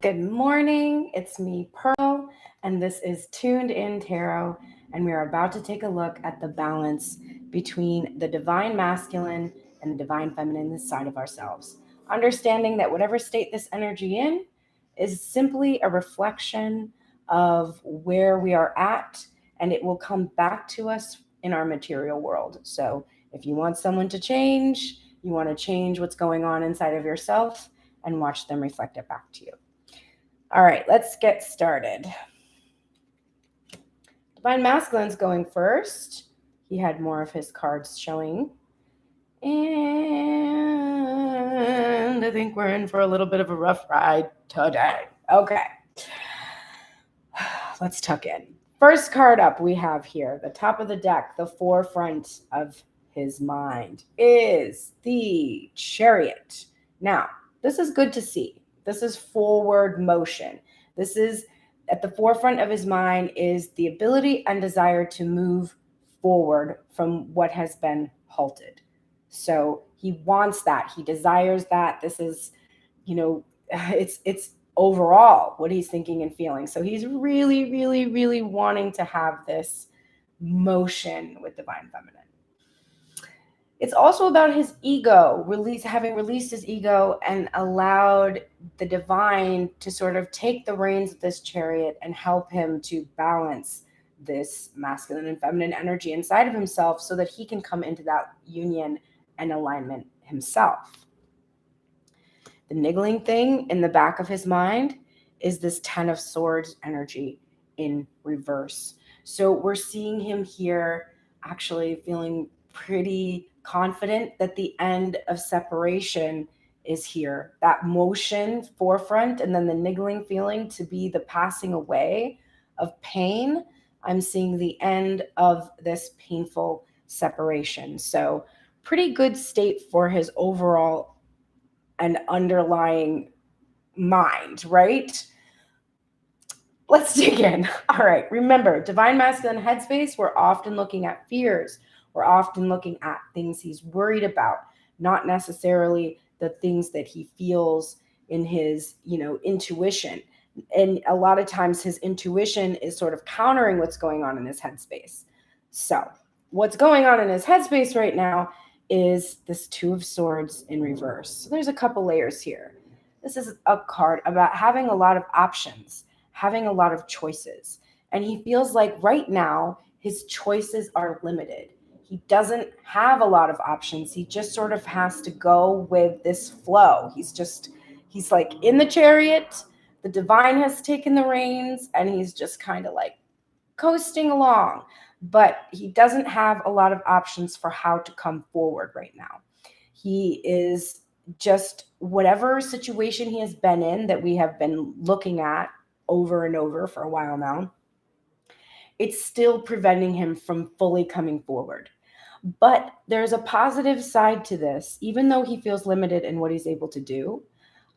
Good morning, it's me, Pearl, and this is Tuned In Tarot, and we are about to take a look at the balance between the divine masculine and the divine feminine side of ourselves. Understanding that whatever state this energy in is simply a reflection of where we are at, and it will come back to us in our material world. So, if you want someone to change, you want to change what's going on inside of yourself and watch them reflect it back to you. All right, let's get started. Divine Masculine's going first. He had more of his cards showing. And I think we're in for a little bit of a rough ride today. Okay. Let's tuck in. First card up we have here, the top of the deck, the forefront of his mind, is the chariot. Now, this is good to see. This is forward motion. This is at the forefront of his mind is the ability and desire to move forward from what has been halted. So he wants that. He desires that. This is, you know, it's overall what he's thinking and feeling. So he's really, really, really wanting to have this motion with divine feminine. It's also about his ego, having released his ego and allowed the divine to sort of take the reins of this chariot and help him to balance this masculine and feminine energy inside of himself so that he can come into that union and alignment himself. The niggling thing in the back of his mind is this 10 of Swords energy in reverse. So we're seeing him here actually feeling pretty confident that the end of separation is here. That motion forefront and then the niggling feeling to be the passing away of pain. I'm seeing the end of this painful separation. So pretty good state for his overall and underlying mind, right? Let's dig in. All right. Remember, divine masculine headspace, we're often looking at fears. We're often looking at things he's worried about, not necessarily the things that he feels in his, intuition. And a lot of times his intuition is sort of countering what's going on in his headspace. So, what's going on in his headspace right now is this Two of Swords in reverse. So there's a couple layers here. This is a card about having a lot of options, having a lot of choices. And he feels like right now his choices are limited. He doesn't have a lot of options. He just sort of has to go with this flow. He's like in the chariot, the divine has taken the reins, and he's just kind of like coasting along. But he doesn't have a lot of options for how to come forward right now. He is just whatever situation he has been in that we have been looking at over and over for a while now, it's still preventing him from fully coming forward. But there's a positive side to this. Even though he feels limited in what he's able to do,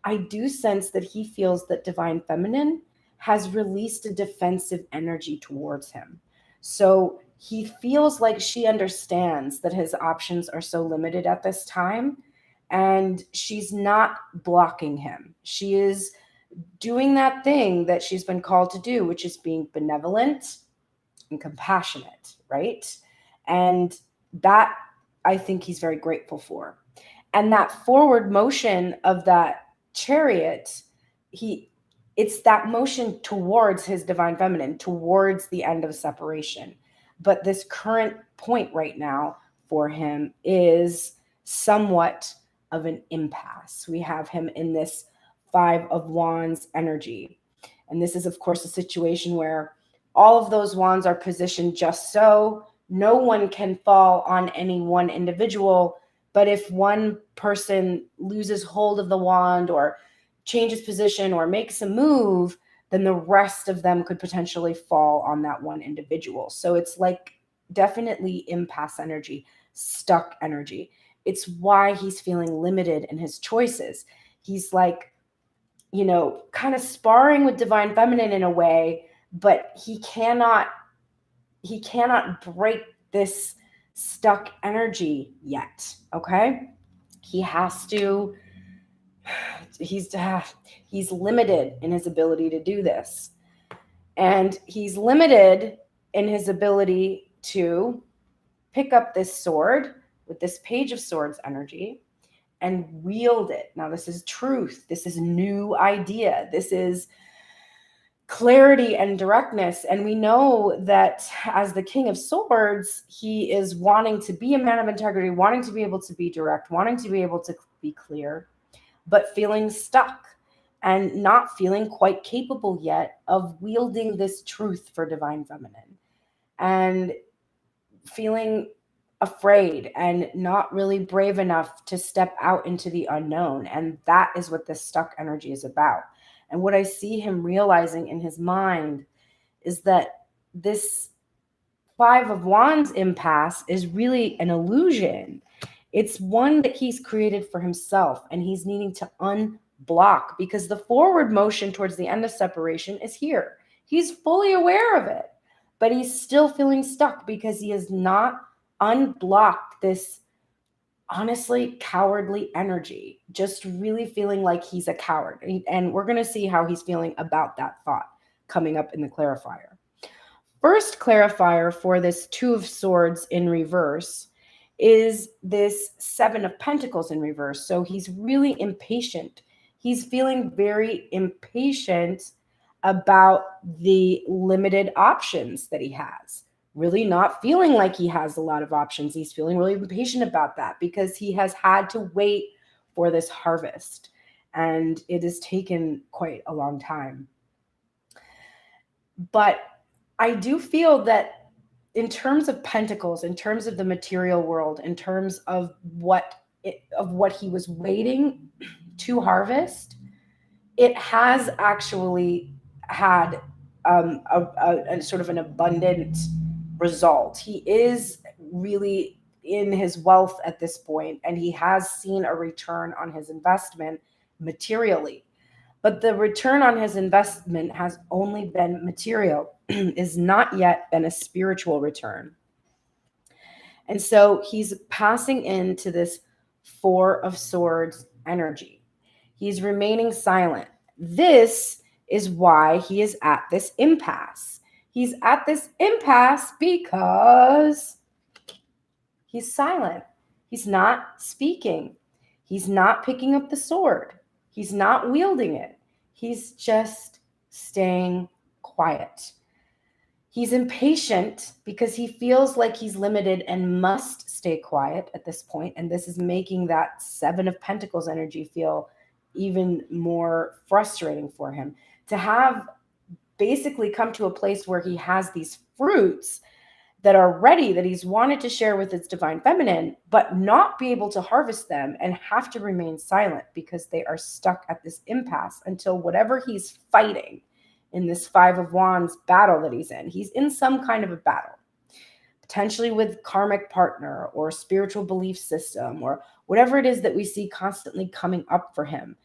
I do sense that he feels that divine feminine has released a defensive energy towards him. So he feels like she understands that his options are so limited at this time, and she's not blocking him. She is doing that thing that she's been called to do, which is being benevolent and compassionate, right? And that I think he's very grateful for. And that forward motion of that chariot, it's that motion towards his divine feminine, towards the end of separation. But this current point right now for him is somewhat of an impasse. We have him in this Five of Wands energy. And this is, of course, a situation where all of those wands are positioned just so no one can fall on any one individual. But if one person loses hold of the wand or changes position or makes a move, then the rest of them could potentially fall on that one individual. So it's like definitely impasse energy, stuck energy. It's why he's feeling limited in his choices. He's like, kind of sparring with divine feminine in a way, but he cannot break this stuck energy yet. Okay. He has to, he's limited in his ability to do this. And he's limited in his ability to pick up this sword with this page of swords energy and wield it. Now, this is truth. This is new idea. This is clarity and directness. And we know that as the King of Swords, he is wanting to be a man of integrity, wanting to be able to be direct, wanting to be able to be clear, but feeling stuck and not feeling quite capable yet of wielding this truth for divine feminine, and feeling afraid and not really brave enough to step out into the unknown. And that is what this stuck energy is about. And what I see him realizing in his mind is that this Five of Wands impasse is really an illusion. It's one that he's created for himself, and he's needing to unblock, because the forward motion towards the end of separation is here. He's fully aware of it, but he's still feeling stuck because he has not unblocked this honestly cowardly energy, just really feeling like he's a coward. And we're going to see how he's feeling about that thought coming up in the clarifier. First clarifier for this Two of Swords in reverse is this Seven of Pentacles in reverse. So he's really impatient. He's feeling very impatient about the limited options that he has. Really not feeling like he has a lot of options. He's feeling really impatient about that because he has had to wait for this harvest, and it has taken quite a long time. But I do feel that in terms of pentacles, in terms of the material world, in terms of what he was waiting to harvest, it has actually had a sort of an abundant result. He is really in his wealth at this point, and he has seen a return on his investment materially. But the return on his investment has only been material, is not yet been a spiritual return. And so he's passing into this Four of Swords energy. He's remaining silent. This is why he is at this impasse. He's at this impasse because he's silent. He's not speaking. He's not picking up the sword. He's not wielding it. He's just staying quiet. He's impatient because he feels like he's limited and must stay quiet at this point. And this is making that Seven of Pentacles energy feel even more frustrating for him. To have basically come to a place where he has these fruits that are ready, that he's wanted to share with his divine feminine, but not be able to harvest them and have to remain silent because they are stuck at this impasse until whatever he's fighting in this Five of Wands battle that he's in some kind of a battle, potentially with karmic partner or spiritual belief system or whatever it is that we see constantly coming up for him.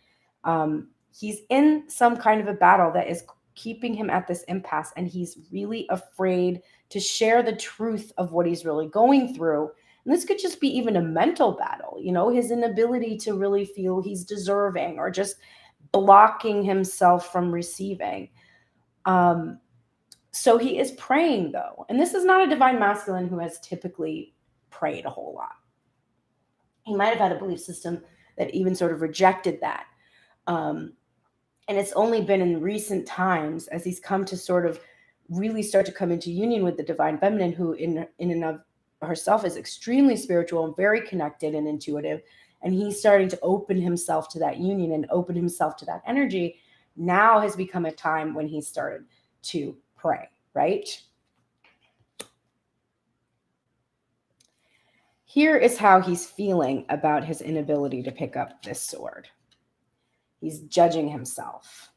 He's in some kind of a battle that is keeping him at this impasse, and he's really afraid to share the truth of what he's really going through. And this could just be even a mental battle, his inability to really feel he's deserving, or just blocking himself from receiving. So he is praying, though. And this is not a divine masculine who has typically prayed a whole lot. He might have had a belief system that even sort of rejected that. And it's only been in recent times, as he's come to sort of really start to come into union with the divine feminine, who in and of herself is extremely spiritual and very connected and intuitive. And he's starting to open himself to that union and open himself to that energy. Now has become a time when he started to pray, right? Here is how he's feeling about his inability to pick up this sword. He's judging himself.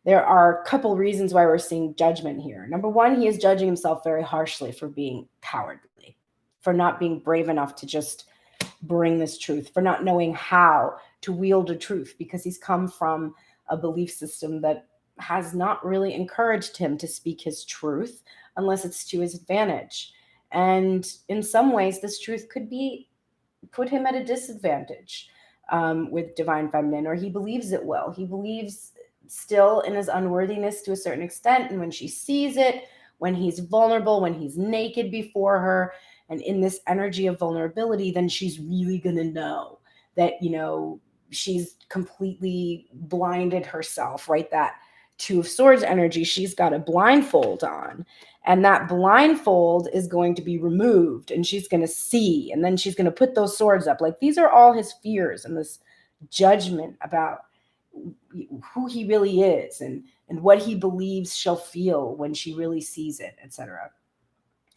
There are a couple reasons why we're seeing judgment here. Number one, he is judging himself very harshly for being cowardly, for not being brave enough to just bring this truth, for not knowing how to wield a truth, because he's come from a belief system that has not really encouraged him to speak his truth unless it's to his advantage. And in some ways, this truth could put him at a disadvantage. with divine feminine, or he believes it will. He believes still in his unworthiness to a certain extent. And when she sees it, when he's vulnerable, when he's naked before her, and in this energy of vulnerability, then she's really going to know that, she's completely blinded herself, right? That Two of Swords energy, she's got a blindfold on, and that blindfold is going to be removed, and she's going to see, and then she's going to put those swords up. Like, these are all his fears and this judgment about who he really is, and what he believes she'll feel when she really sees it, etc.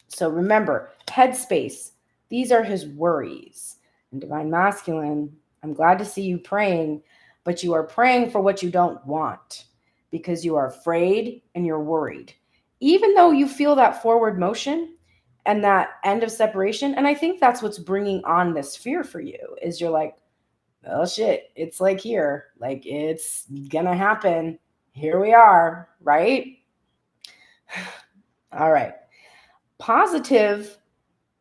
So remember, headspace, these are his worries. And divine masculine, I'm glad to see you praying, but you are praying for what you don't want, because you are afraid and you're worried. Even though you feel that forward motion and that end of separation, and I think that's what's bringing on this fear for you, is you're like, oh shit, it's like here, like it's gonna happen. Here we are, right? All right. Positive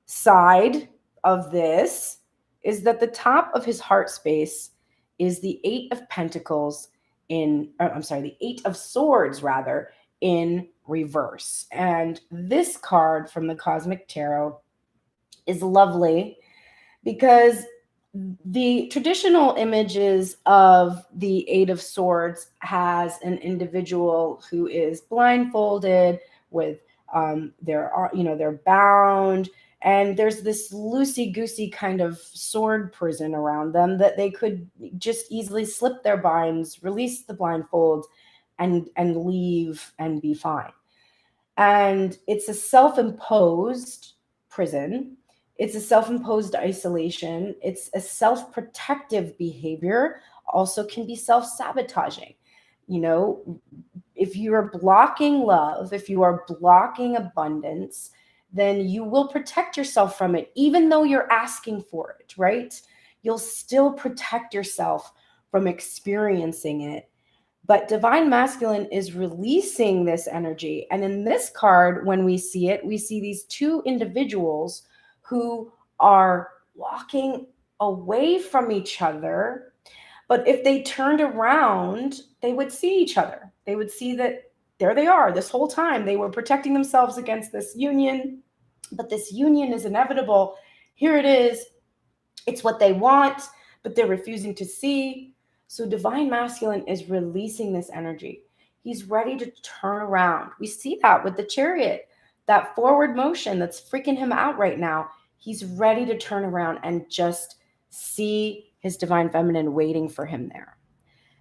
side of this is that the top of his heart space is the Eight of Pentacles the Eight of Swords, rather, in reverse. And this card from the Cosmic Tarot is lovely because the traditional images of the Eight of Swords has an individual who is blindfolded with they're bound, and there's this loosey-goosey kind of sword prison around them that they could just easily slip their binds, release the blindfold, and leave and be fine. And it's a self-imposed prison. It's a self-imposed isolation. It's a self-protective behavior, also can be self-sabotaging. If you are blocking love, if you are blocking abundance, then you will protect yourself from it, even though you're asking for it, right? You'll still protect yourself from experiencing it. But divine masculine is releasing this energy. And in this card, when we see it, we see these two individuals who are walking away from each other. But if they turned around, they would see each other. They would see that there they are. This whole time they were protecting themselves against this union, but this union is inevitable. Here it is. It's what they want, but they're refusing to see. So divine masculine is releasing this energy. He's ready to turn around. We see that with the chariot, that forward motion that's freaking him out right now. He's ready to turn around and just see his divine feminine waiting for him there.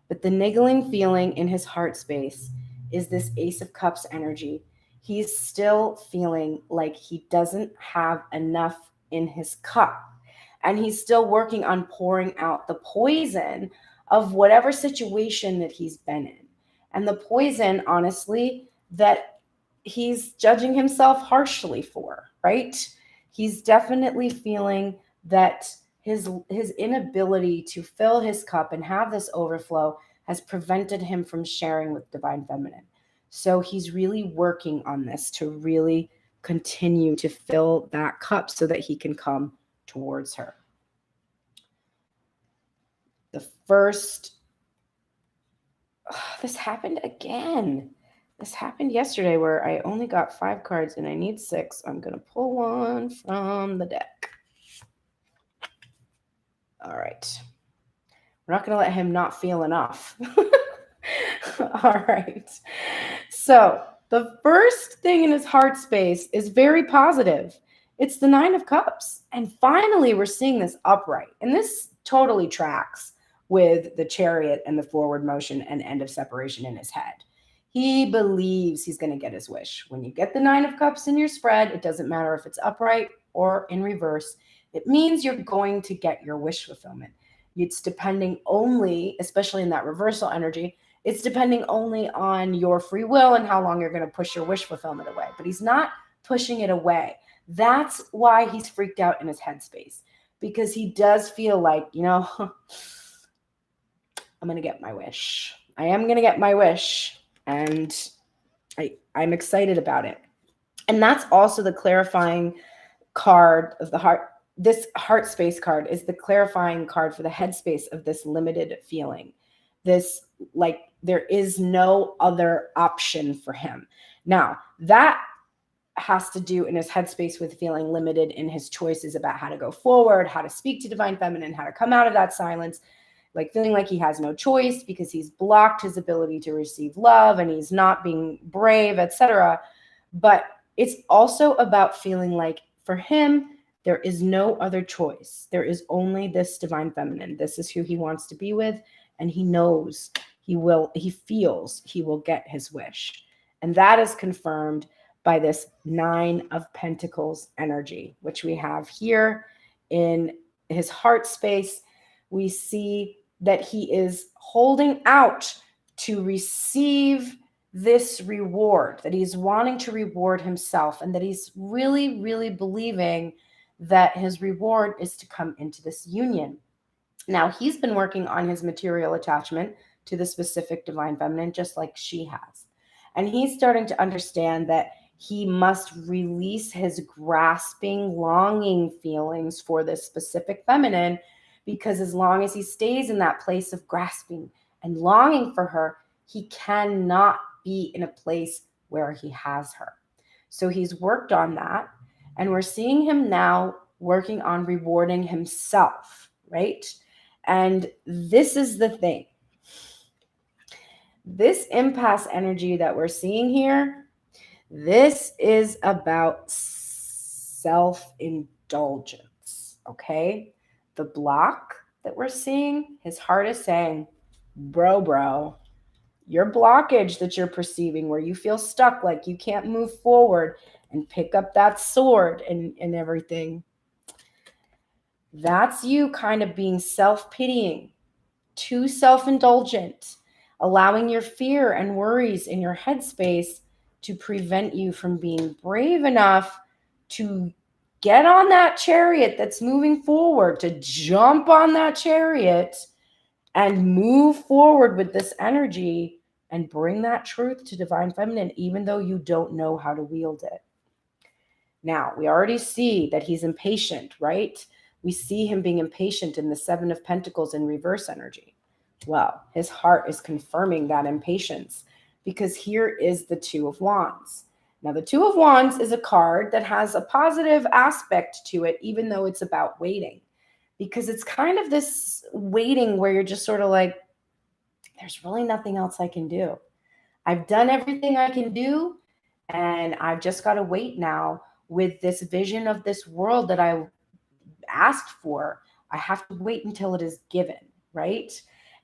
But the niggling feeling in his heart space is this Ace of Cups energy. He's still feeling like he doesn't have enough in his cup. And he's still working on pouring out the poison of whatever situation that he's been in. And the poison, honestly, that he's judging himself harshly for, right? He's definitely feeling that his inability to fill his cup and have this overflow has prevented him from sharing with divine feminine. So he's really working on this to really continue to fill that cup so that he can come towards her. The first, this happened again. This happened yesterday where I only got 5 cards and I need 6. I'm going to pull one from the deck. All right. We're not going to let him not feel enough. All right. So the first thing in his heart space is very positive. It's the 9 of Cups. And finally, we're seeing this upright. And this totally tracks with the chariot and the forward motion and end of separation in his head. He believes he's going to get his wish. When you get the 9 of Cups in your spread, it doesn't matter if it's upright or in reverse. It means you're going to get your wish fulfillment. It's depending only, especially in that reversal energy, it's depending only on your free will and how long you're going to push your wish fulfillment away. But he's not pushing it away. That's why he's freaked out in his headspace, because he does feel like, I'm going to get my wish. I am going to get my wish. And I'm excited about it. And that's also the clarifying card of the heart, this heart space card is the clarifying card for the headspace of this limited feeling. This, like, there is no other option for him. Now, that has to do in his headspace with feeling limited in his choices about how to go forward, how to speak to divine feminine, how to come out of that silence, like feeling like he has no choice because he's blocked his ability to receive love and he's not being brave, etc. But it's also about feeling like for him, there is no other choice. There is only this divine feminine. This is who he wants to be with. And he knows he feels he will get his wish. And that is confirmed by this 9 of Pentacles energy, which we have here in his heart space. We see that he is holding out to receive this reward, that he's wanting to reward himself, and that he's really, really believing that his reward is to come into this union. Now, he's been working on his material attachment to the specific divine feminine, just like she has. And he's starting to understand that he must release his grasping, longing feelings for this specific feminine, because as long as he stays in that place of grasping and longing for her, he cannot be in a place where he has her. So he's worked on that, and we're seeing him now working on rewarding himself, right? And this is the thing. This impasse energy that we're seeing here, this is about self-indulgence, okay? The block that we're seeing, his heart is saying, bro, your blockage that you're perceiving where you feel stuck, like you can't move forward and pick up that sword and everything, that's you kind of being self-pitying, too self-indulgent, allowing your fear and worries in your headspace to prevent you from being brave enough to get on that chariot that's moving forward, to jump on that chariot and move forward with this energy and bring that truth to divine feminine, even though you don't know how to wield it. Now, we already see that he's impatient, right? We see him being impatient in the 7 of Pentacles in reverse energy. Well, his heart is confirming that impatience, because here is the 2 of Wands. Now, the 2 of Wands is a card that has a positive aspect to it, even though it's about waiting, because it's kind of this waiting where you're just sort of like, there's really nothing else I can do. I've done everything I can do, and I've just got to wait now with this vision of this world that I asked for. I have to wait until it is given, right?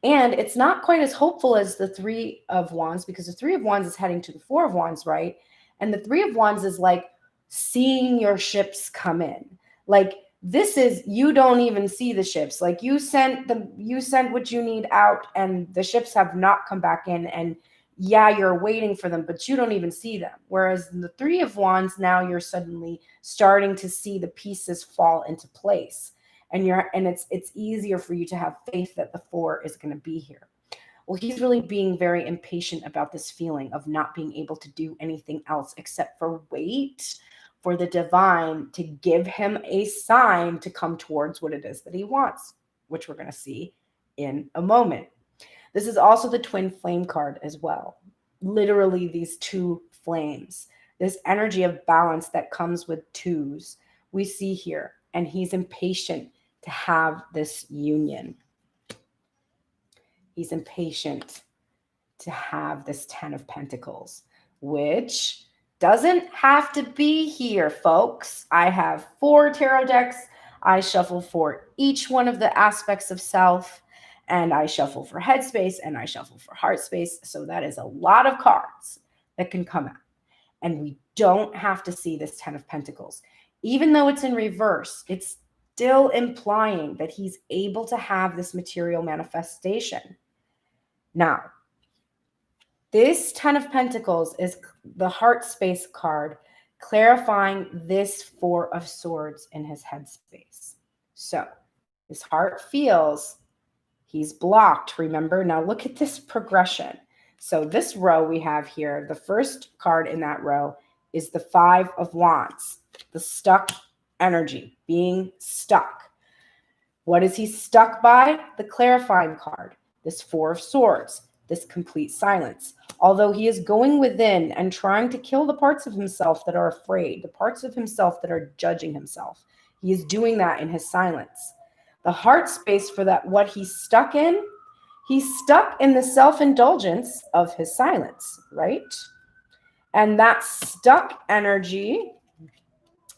And it's not quite as hopeful as the 3 of Wands, because the 3 of Wands is heading to the 4 of Wands, right? And the 3 of Wands is like seeing your ships come in. Like, this is, you don't even see the ships. Like, you sent what you need out, and the ships have not come back in. And yeah, you're waiting for them, but you don't even see them. Whereas in the 3 of Wands, now you're suddenly starting to see the pieces fall into place. And it's easier for you to have faith that the 4 is going to be here. Well, he's really being very impatient about this feeling of not being able to do anything else except for wait for the divine to give him a sign to come towards what it is that he wants, which we're going to see in a moment. This is also the twin flame card as well. Literally these 2 flames, this energy of balance that comes with 2s, we see here. And he's impatient to have this union. He's impatient to have this 10 of Pentacles, which doesn't have to be here, folks. I have 4 tarot decks. I shuffle for each one of the aspects of self, and I shuffle for headspace, and I shuffle for heart space. So that is a lot of cards that can come out. And we don't have to see this 10 of Pentacles. Even though it's in reverse, it's still implying that he's able to have this material manifestation. Now, this 10 of Pentacles is the heart space card, clarifying this 4 of Swords in his headspace. So his heart feels he's blocked, remember? Now look at this progression. So this row we have here, the first card in that row is the 5 of Wands, the stuck energy, being stuck. What is he stuck by? The clarifying card, this Four of Swords, this complete silence. Although he is going within and trying to kill the parts of himself that are afraid, the parts of himself that are judging himself, he is doing that in his silence. The heart space for that, what he's stuck in, he's stuck in the self-indulgence of his silence, right? And that stuck energy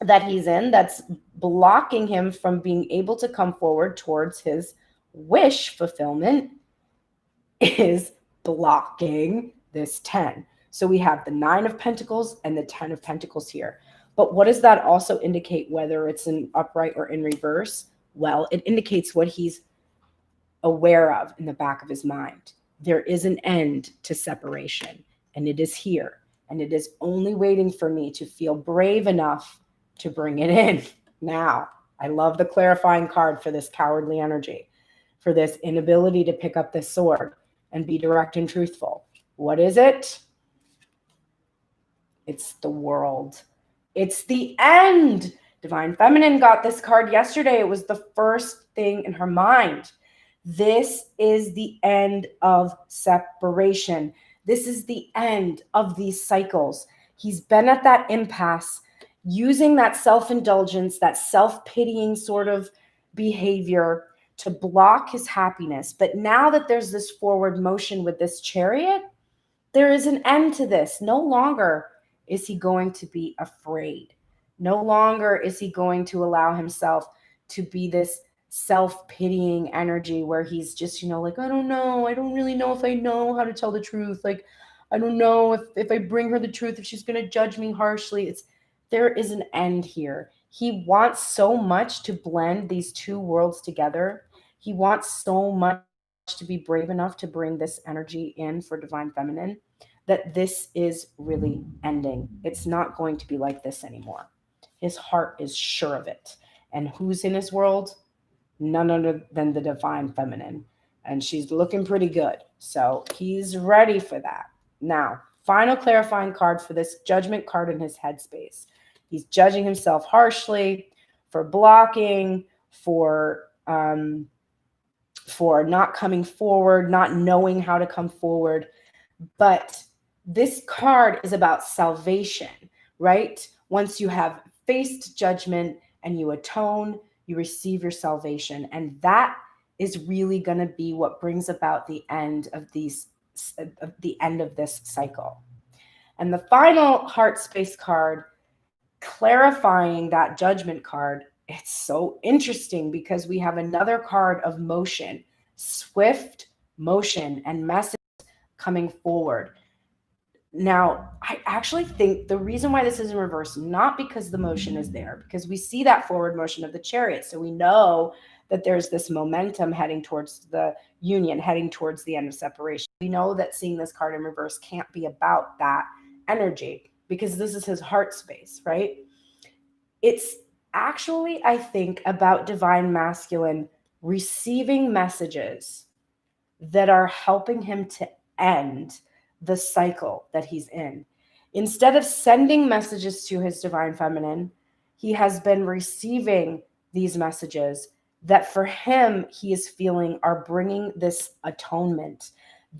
that he's in, that's blocking him from being able to come forward towards his wish fulfillment, is blocking this 10. So we have the 9 of Pentacles and the 10 of Pentacles here. But what does that also indicate, whether it's in upright or in reverse? Well, it indicates what he's aware of in the back of his mind. There is an end to separation, and it is here. And it is only waiting for me to feel brave enough to bring it in. Now, I love the clarifying card for this cowardly energy, for this inability to pick up this sword and be direct and truthful. What is it? It's the world. It's the end. Divine Feminine got this card yesterday. It was the first thing in her mind. This is the end of separation. This is the end of these cycles. He's been at that impasse, using that self-indulgence, that self-pitying sort of behavior to block his happiness. But now that there's this forward motion with this chariot, there is an end to this. No longer is he going to be afraid. No longer is he going to allow himself to be this self-pitying energy where he's just, like, I don't know. I don't really know if I know how to tell the truth. Like, I don't know if I bring her the truth, if she's going to judge me harshly. There is an end here. He wants so much to blend these two worlds together. He wants so much to be brave enough to bring this energy in for Divine Feminine, that this is really ending. It's not going to be like this anymore. His heart is sure of it. And who's in his world? None other than the Divine Feminine. And she's looking pretty good. So he's ready for that. Now, final clarifying card for this Judgment card in his headspace. He's judging himself harshly for blocking, for not coming forward, not knowing how to come forward. But this card is about salvation, right? Once you have faced judgment and you atone, you receive your salvation. And that is really going to be what brings about the end of this cycle. And the final heart space card, clarifying that Judgment card, it's so interesting because we have another card of motion, swift motion and message coming forward. Now, I actually think the reason why this is in reverse, not because the motion is there, because we see that forward motion of the chariot. So we know that there's this momentum heading towards the union, heading towards the end of separation. We know that seeing this card in reverse can't be about that energy because this is his heart space, right? It's actually, I think, about Divine Masculine receiving messages that are helping him to end the cycle that he's in. Instead of sending messages to his Divine Feminine, he has been receiving these messages that for him, he is feeling are bringing this atonement.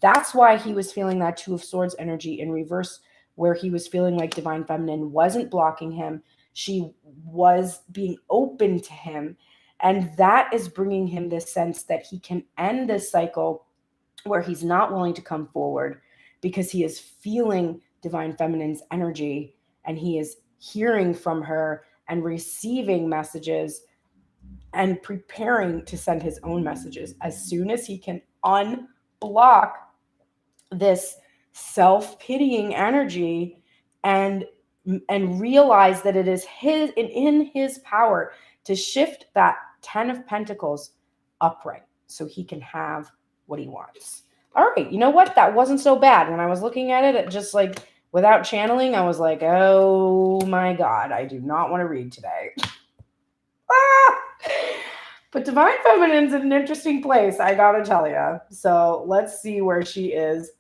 That's why he was feeling that Two of Swords energy in reverse, where he was feeling like Divine Feminine wasn't blocking him. She was being open to him. And that is bringing him this sense that he can end this cycle where he's not willing to come forward because he is feeling Divine Feminine's energy and he is hearing from her and receiving messages and preparing to send his own messages as soon as he can unblock this self-pitying energy and realize that it is in his power to shift that 10 of Pentacles upright so he can have what he wants. All right, you know what? That wasn't so bad. When I was looking at it just like without channeling, I was like, oh my God, I do not want to read today. But Divine Feminine's in an interesting place, I gotta tell you. So let's see where she is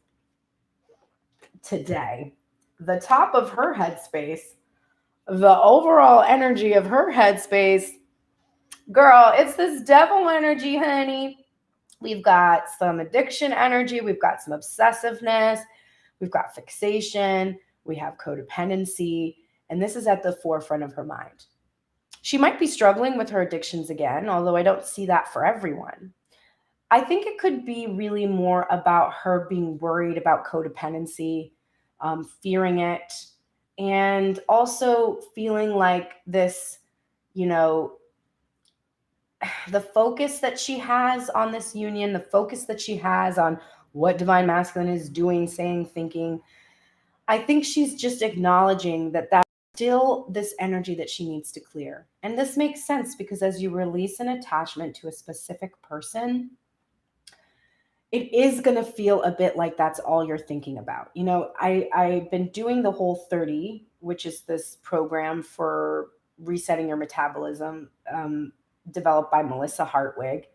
today. The top of her headspace, the overall energy of her headspace, girl, it's this devil energy, honey. We've got some addiction energy, we've got some obsessiveness, we've got fixation, we have codependency, and this is at the forefront of her mind. She might be struggling with her addictions again, although I don't see that for everyone. I think it could be really more about her being worried about codependency, fearing it, and also feeling like this, you know, the focus that she has on this union, the focus that she has on what divine masculine is doing, saying, thinking. I think she's just acknowledging that that's still this energy that she needs to clear. And this makes sense because as you release an attachment to a specific person, it is going to feel a bit like that's all you're thinking about. I've been doing the Whole30, which is this program for resetting your metabolism, developed by Melissa Hartwig.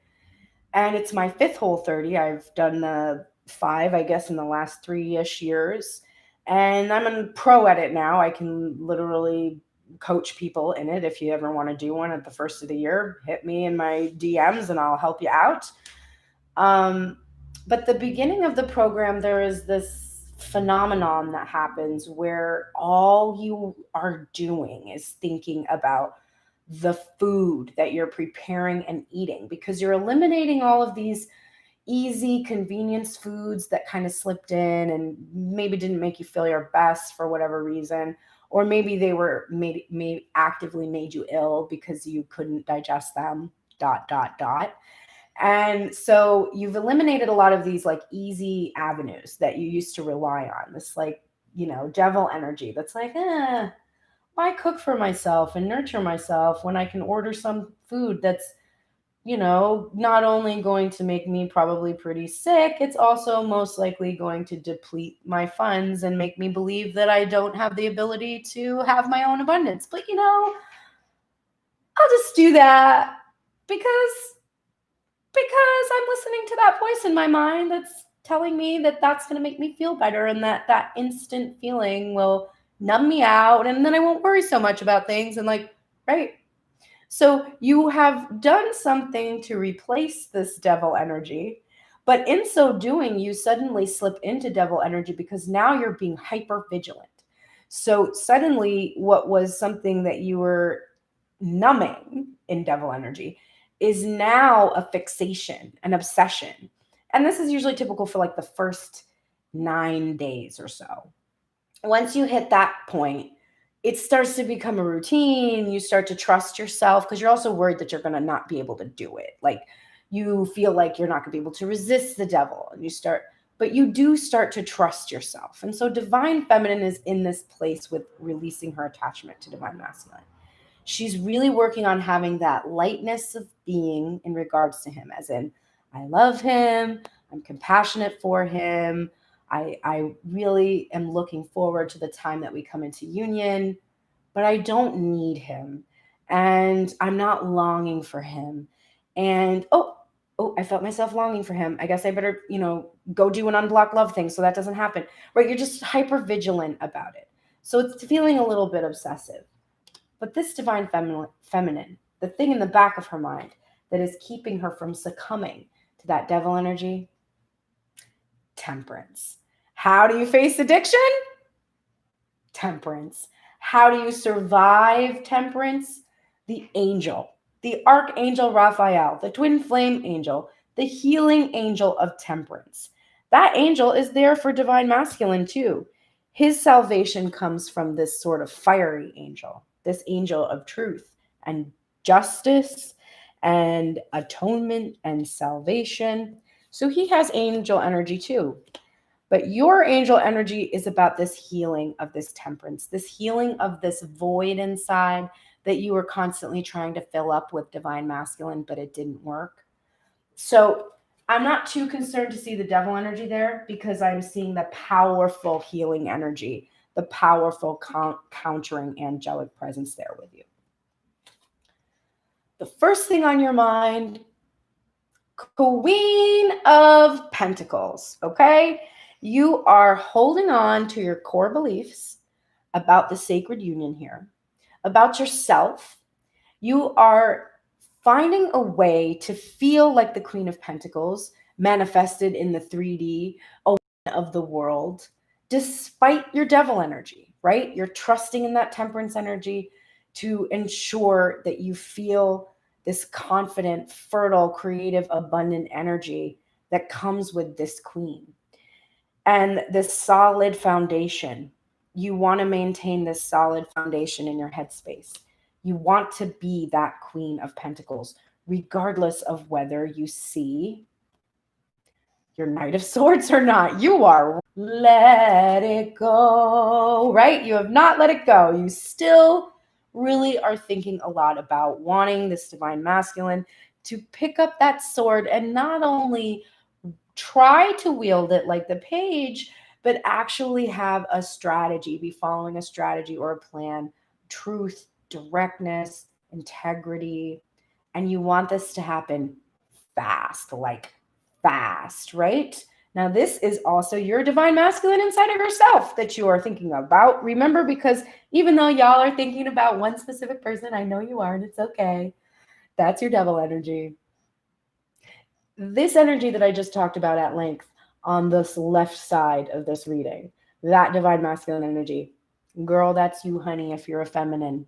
And it's my fifth Whole30. I've done the 5, I guess, in the last 3-ish years. And I'm a pro at it now. I can literally coach people in it. If you ever want to do one at the first of the year, hit me in my DMs and I'll help you out. But the beginning of the program, there is this phenomenon that happens where all you are doing is thinking about the food that you're preparing and eating, because you're eliminating all of these easy convenience foods that kind of slipped in and maybe didn't make you feel your best for whatever reason, or maybe they were made actively made you ill because you couldn't digest them, dot dot dot. And so you've eliminated a lot of these like easy avenues that you used to rely on, this like, devil energy that's like, why cook for myself and nurture myself when I can order some food that's, not only going to make me probably pretty sick, it's also most likely going to deplete my funds and make me believe that I don't have the ability to have my own abundance. But, I'll just do that because I'm listening to that voice in my mind that's telling me that that's going to make me feel better, and that instant feeling will numb me out, and then I won't worry so much about things, and like, right. So you have done something to replace this devil energy, but in so doing, you suddenly slip into devil energy because now you're being hyper vigilant. So suddenly, what was something that you were numbing in devil energy is now a fixation, an obsession. And this is usually typical for like the first 9 days or so. Once you hit that point, it starts to become a routine. You start to trust yourself because you're also worried that you're going to not be able to do it. Like you feel like you're not going to be able to resist the devil, and but you do start to trust yourself. And so divine feminine is in this place with releasing her attachment to divine masculine. She's really working on having that lightness of being in regards to him, as in, I love him, I'm compassionate for him, I really am looking forward to the time that we come into union, but I don't need him. And I'm not longing for him. And I felt myself longing for him. I guess I better, go do an unblocked love thing so that doesn't happen. Right? You're just hyper vigilant about it. So it's feeling a little bit obsessive. But this divine feminine, the thing in the back of her mind that is keeping her from succumbing to that devil energy, temperance. How do you face addiction? Temperance. How do you survive temperance? The angel, the archangel Raphael, the twin flame angel, the healing angel of temperance. That angel is there for divine masculine too. His salvation comes from this sort of fiery angel, this angel of truth and justice and atonement and salvation. So he has angel energy too. But your angel energy is about this healing of this temperance, this healing of this void inside that you were constantly trying to fill up with divine masculine, but it didn't work. So I'm not too concerned to see the devil energy there because I'm seeing the powerful healing energy, the powerful countering angelic presence there with you. The first thing on your mind, Queen of Pentacles, okay? You are holding on to your core beliefs about the sacred union here. about yourself. You are finding a way to feel like the Queen of Pentacles manifested in the 3D of the world, despite your devil energy, right? You're trusting in that temperance energy to ensure that you feel this confident, fertile, creative, abundant energy that comes with this queen. And this solid foundation. You want to maintain this solid foundation in your headspace. You want to be that Queen of Pentacles, regardless of whether you see your Knight of Swords or not. You are let it go, right? You have not let it go. You still really are thinking a lot about wanting this divine masculine to pick up that sword and not only try to wield it like the page, but actually have a strategy, be following a strategy or a plan, truth, directness, integrity. And you want this to happen fast, like fast, right? Now, this is also your divine masculine inside of yourself that you are thinking about. Remember, because even though y'all are thinking about one specific person, I know you are, and it's okay. That's your devil energy. This energy that I just talked about at length on this left side of this reading, that divine masculine energy, girl, that's you, honey, if you're a feminine.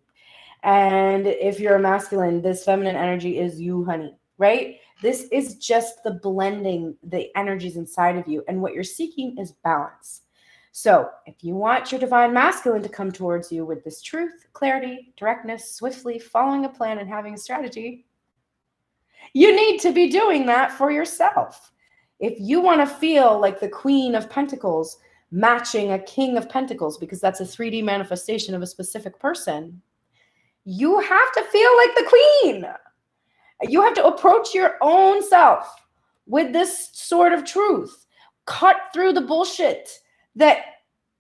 And if you're a masculine, this feminine energy is you, honey, right? This is just the blending the energies inside of you. And what you're seeking is balance. So if you want your divine masculine to come towards you with this truth, clarity, directness, swiftly following a plan and having a strategy, you need to be doing that for yourself. If you want to feel like the Queen of Pentacles matching a King of Pentacles, because that's a 3D manifestation of a specific person, you have to feel like the queen. You have to approach your own self with this sort of truth. Cut through the bullshit that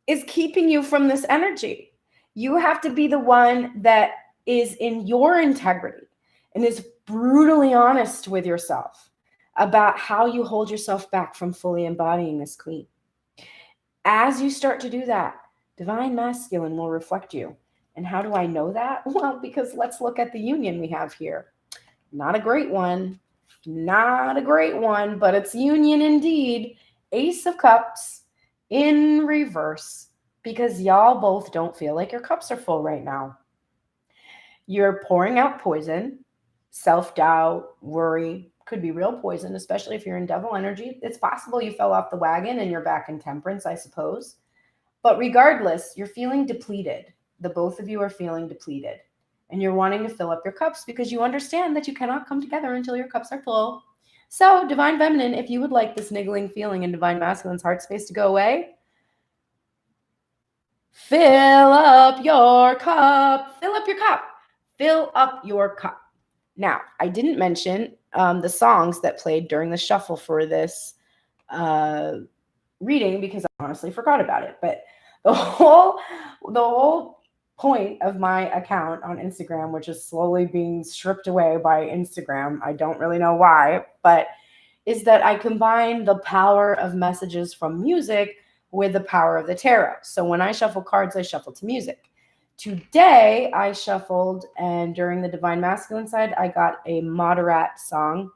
is keeping you from this energy. You have to be the one that is in your integrity and is brutally honest with yourself about how you hold yourself back from fully embodying this queen. As you start to do that, divine masculine will reflect you. And how do I know that? Well, because let's look at the union we have here. Not a great one. Not a great one, but it's union indeed. Ace of Cups in reverse, because y'all both don't feel like your cups are full right now. You're pouring out poison, self-doubt, worry. Could be real poison, especially if you're in devil energy. It's possible you fell off the wagon and you're back in temperance, I suppose. But regardless, you're feeling depleted. The both of you are feeling depleted. And you're wanting to fill up your cups because you understand that you cannot come together until your cups are full. So, divine feminine, if you would like this niggling feeling in divine masculine's heart space to go away, fill up your cup. Fill up your cup. Fill up your cup. Now, I didn't mention the songs that played during the shuffle for this reading because I honestly forgot about it. But the whole point of my account on Instagram, which is slowly being stripped away by Instagram, I don't really know why, but is that I combine the power of messages from music with the power of the tarot. So when I shuffle cards, I shuffle to music. Today I shuffled, and during the divine masculine side, I got a Moderat song,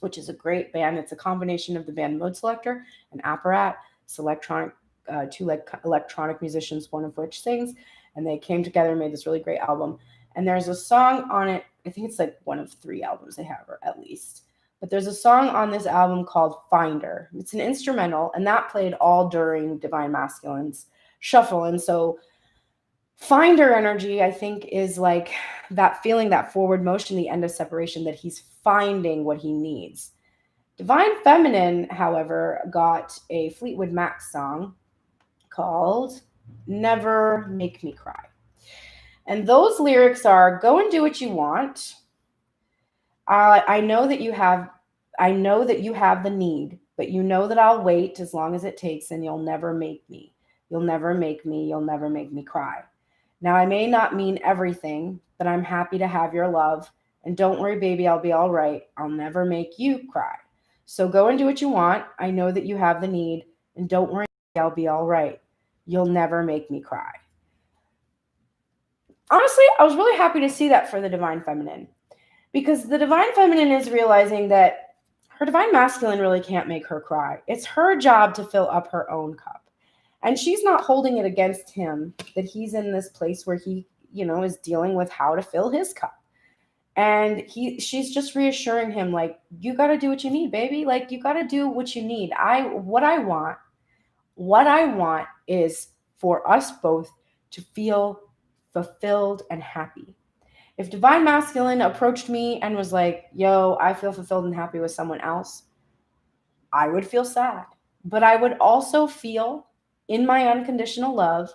which is a great band. It's a combination of the band Mode Selector and Apparat. It's electronic, two electronic musicians, one of which sings, and they came together and made this really great album. And there's a song on it. I think it's like one of 3 albums they have, or at least. But there's a song on this album called Finder. It's an instrumental, and that played all during Divine Masculine's shuffle. And so Finder energy, I think, is like that feeling, that forward motion, the end of separation, that he's finding what he needs. Divine Feminine, however, got a Fleetwood Mac song called Never Make Me Cry. And those lyrics are, go and do what you want. I know that you have the need, but you know that I'll wait as long as it takes, and you'll never make me. You'll never make me cry. Now, I may not mean everything, but I'm happy to have your love. And don't worry, baby, I'll be all right. I'll never make you cry. So go and do what you want. I know that you have the need. And don't worry, I'll be all right. You'll never make me cry. Honestly, I was really happy to see that for the divine feminine, because the divine feminine is realizing that her divine masculine really can't make her cry. It's her job to fill up her own cup. And she's not holding it against him that he's in this place where he, is dealing with how to fill his cup. And she's just reassuring him, like, you got to do what you need, baby. Like, you got to do what you need. What I want is for us both to feel fulfilled and happy. If divine masculine approached me and was like, yo, I feel fulfilled and happy with someone else, I would feel sad. But I would also feel in my unconditional love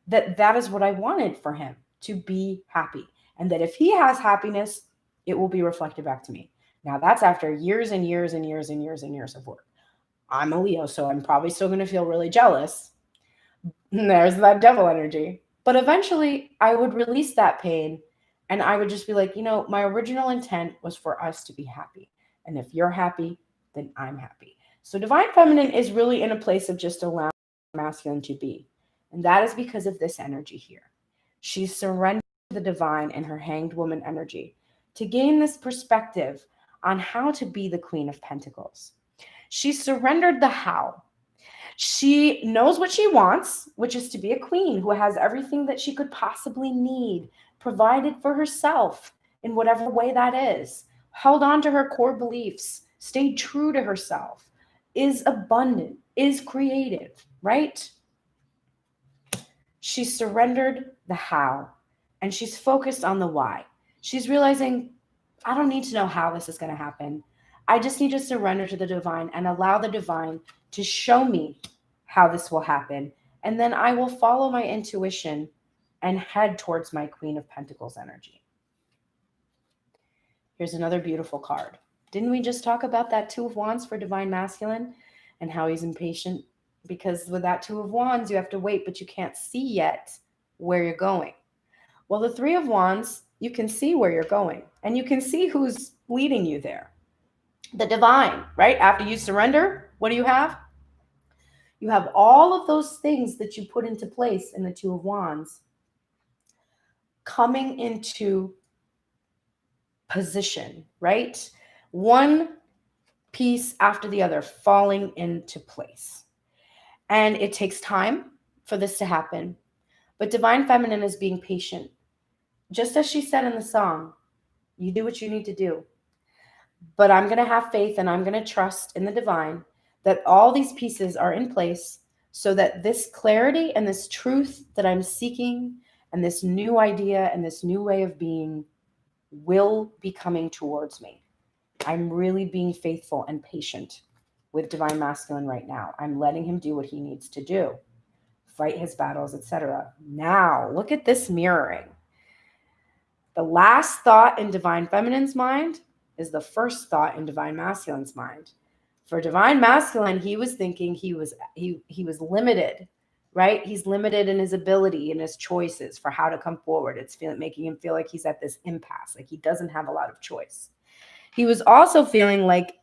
that that is what I wanted for him, to be happy. And that if he has happiness, it will be reflected back to me. Now, that's after years and years and years and years and years of work. I'm a Leo, so I'm probably still going to feel really jealous. There's that devil energy. But eventually, I would release that pain and I would just be like, my original intent was for us to be happy. And if you're happy, then I'm happy. So divine feminine is really in a place of just allowing masculine to be. And that is because of this energy here. She's surrendered to the divine in her hanged woman energy to gain this perspective on how to be the Queen of Pentacles. She surrendered the how. She knows what she wants, which is to be a queen who has everything that she could possibly need provided for herself in whatever way that is, held on to her core beliefs, stayed true to herself, is abundant, is creative, right? She's surrendered the how and she's focused on the why. She's realizing, I don't need to know how this is going to happen. I just need to surrender to the divine and allow the divine to show me how this will happen. And then I will follow my intuition and head towards my Queen of Pentacles energy. Here's another beautiful card. Didn't we just talk about that Two of Wands for divine masculine and how he's impatient? Because with that Two of Wands, you have to wait, but you can't see yet where you're going. Well, the Three of Wands, you can see where you're going and you can see who's leading you there. The divine, right? After you surrender, what do you have? You have all of those things that you put into place in the Two of Wands coming into position, right? One piece after the other falling into place. And it takes time for this to happen. But divine feminine is being patient. Just as she said in the song, you do what you need to do. But I'm going to have faith and I'm going to trust in the divine that all these pieces are in place so that this clarity and this truth that I'm seeking and this new idea and this new way of being will be coming towards me. I'm really being faithful and patient with divine masculine right now. I'm letting him do what he needs to do, fight his battles, etc. Now, look at this mirroring. The last thought in divine feminine's mind is the first thought in divine masculine's mind. For divine masculine, he was thinking he was limited, right? He's limited in his ability and his choices for how to come forward. It's making him feel like he's at this impasse, like he doesn't have a lot of choice. He was also feeling like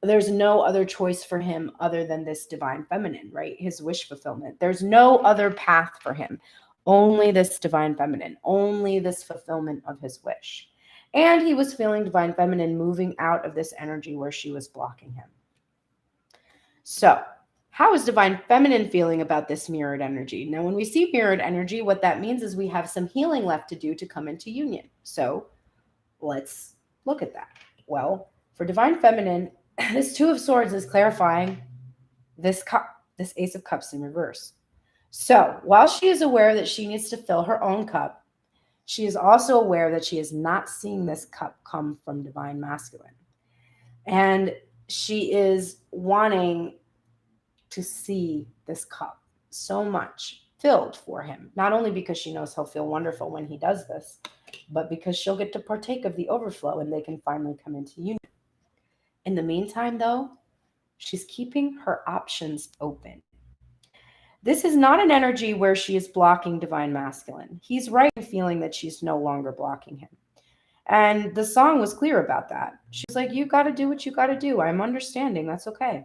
there's no other choice for him other than this divine feminine, right? His wish fulfillment. There's no other path for him. Only this divine feminine, only this fulfillment of his wish. And he was feeling divine feminine moving out of this energy where she was blocking him. So, how is divine feminine feeling about this mirrored energy? Now, when we see mirrored energy, what that means is we have some healing left to do to come into union. So, let's look at that. Well, for divine feminine, this Two of Swords is clarifying this cup, this Ace of Cups in reverse. So while she is aware that she needs to fill her own cup, she is also aware that she is not seeing this cup come from divine masculine. And she is wanting to see this cup so much filled for him, not only because she knows he'll feel wonderful when he does this, but because she'll get to partake of the overflow and they can finally come into union. In the meantime, though, she's keeping her options open. This is not an energy where she is blocking divine masculine. He's right in feeling that she's no longer blocking him. And the song was clear about that. She's like, you got to do what you got to do. I'm understanding. That's okay.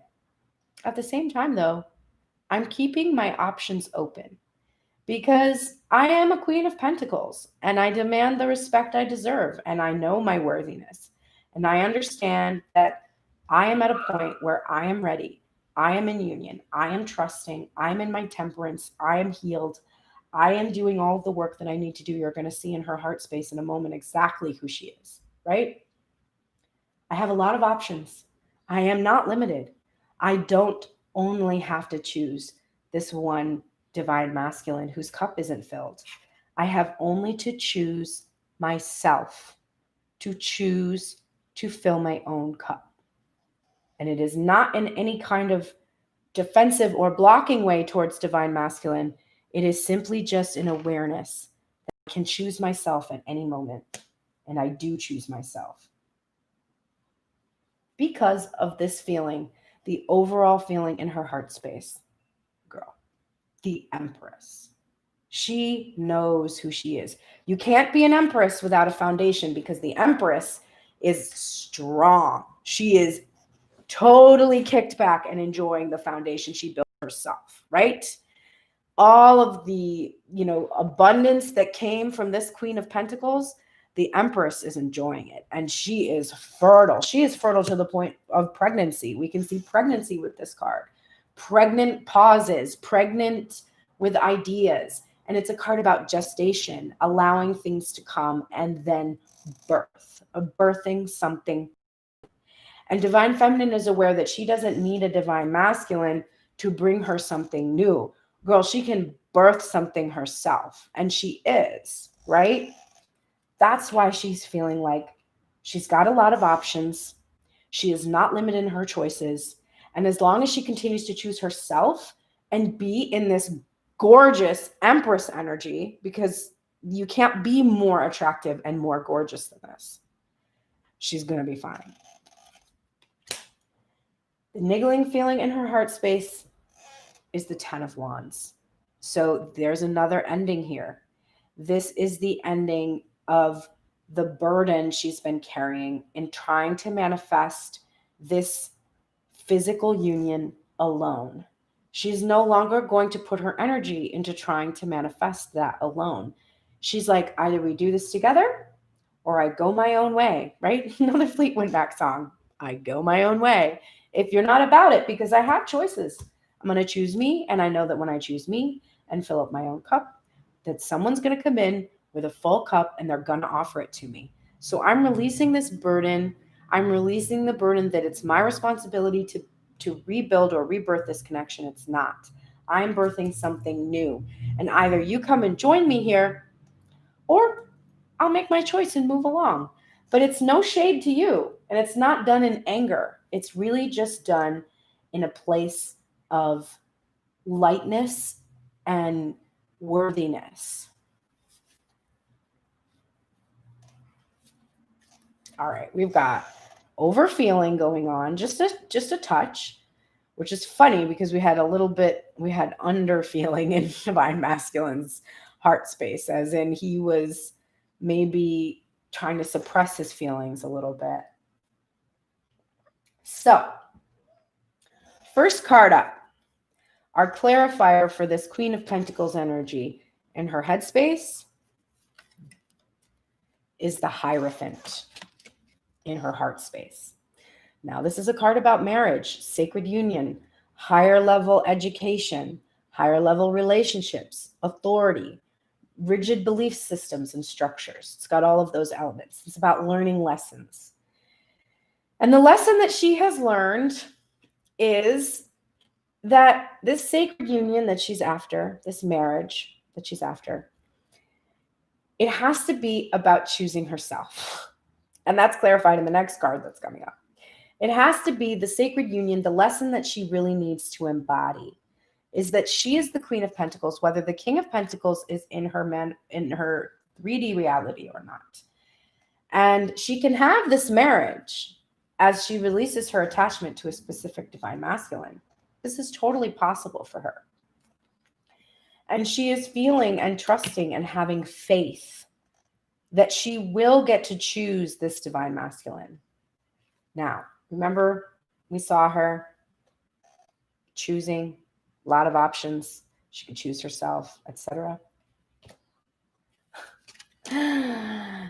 At the same time, though, I'm keeping my options open because I am a Queen of Pentacles and I demand the respect I deserve, and I know my worthiness. And I understand that I am at a point where I am ready. I am in union. I am trusting. I'm in my temperance. I am healed. I am doing all of the work that I need to do. You're going to see in her heart space in a moment exactly who she is, right? I have a lot of options. I am not limited. I don't only have to choose this one divine masculine whose cup isn't filled. I have only to choose myself, to choose to fill my own cup. And it is not in any kind of defensive or blocking way towards divine masculine. It is simply just an awareness that I can choose myself at any moment. And I do choose myself. Because of this feeling, the overall feeling in her heart space. Girl, the Empress. She knows who she is. You can't be an Empress without a foundation because the Empress is strong. She is totally kicked back and enjoying the foundation she built herself, right? All of the, abundance that came from this Queen of Pentacles, the Empress is enjoying it, and she is fertile. She is fertile to the point of pregnancy. We can see pregnancy with this card. Pregnant pauses, pregnant with ideas. And it's a card about gestation, allowing things to come, and then birth, birthing something. And divine feminine is aware that she doesn't need a divine masculine to bring her something new. Girl, she can birth something herself, and she is, right? That's why she's feeling like she's got a lot of options. She is not limited in her choices. And as long as she continues to choose herself and be in this gorgeous Empress energy, because you can't be more attractive and more gorgeous than this, she's going to be fine. The niggling feeling in her heart space is the Ten of Wands. So there's another ending here. This is the ending of the burden she's been carrying in trying to manifest this physical union alone. She's no longer going to put her energy into trying to manifest that alone. She's like, either we do this together or I go my own way, right? Another Fleetwood Mac song. I go my own way. If you're not about it, because I have choices, I'm going to choose me. And I know that when I choose me and fill up my own cup, that someone's going to come in with a full cup and they're going to offer it to me. So I'm releasing this burden. I'm releasing the burden that it's my responsibility to rebuild or rebirth this connection. It's not. I'm birthing something new. And either you come and join me here, or I'll make my choice and move along. But it's no shade to you. And it's not done in anger. It's really just done in a place of lightness and worthiness. All right, we've got overfeeling going on, just a touch, which is funny because we had underfeeling in divine masculine's heart space, as in he was maybe trying to suppress his feelings a little bit. So, first card up, our clarifier for this Queen of Pentacles energy in her headspace is the Hierophant in her heart space. Now, this is a card about marriage, sacred union, higher level education, higher level relationships, authority, rigid belief systems and structures. It's got all of those elements. It's about learning lessons. And the lesson that she has learned is that this sacred union that she's after, this marriage that she's after, it has to be about choosing herself. And that's clarified in the next card that's coming up. It has to be the sacred union. The lesson that she really needs to embody is that she is the Queen of Pentacles, whether the King of Pentacles is in her 3D reality or not. And she can have this marriage as she releases her attachment to a specific divine masculine. This is totally possible for her. And she is feeling and trusting and having faith that she will get to choose this divine masculine. Now, remember, we saw her choosing a lot of options. She could choose herself, etc.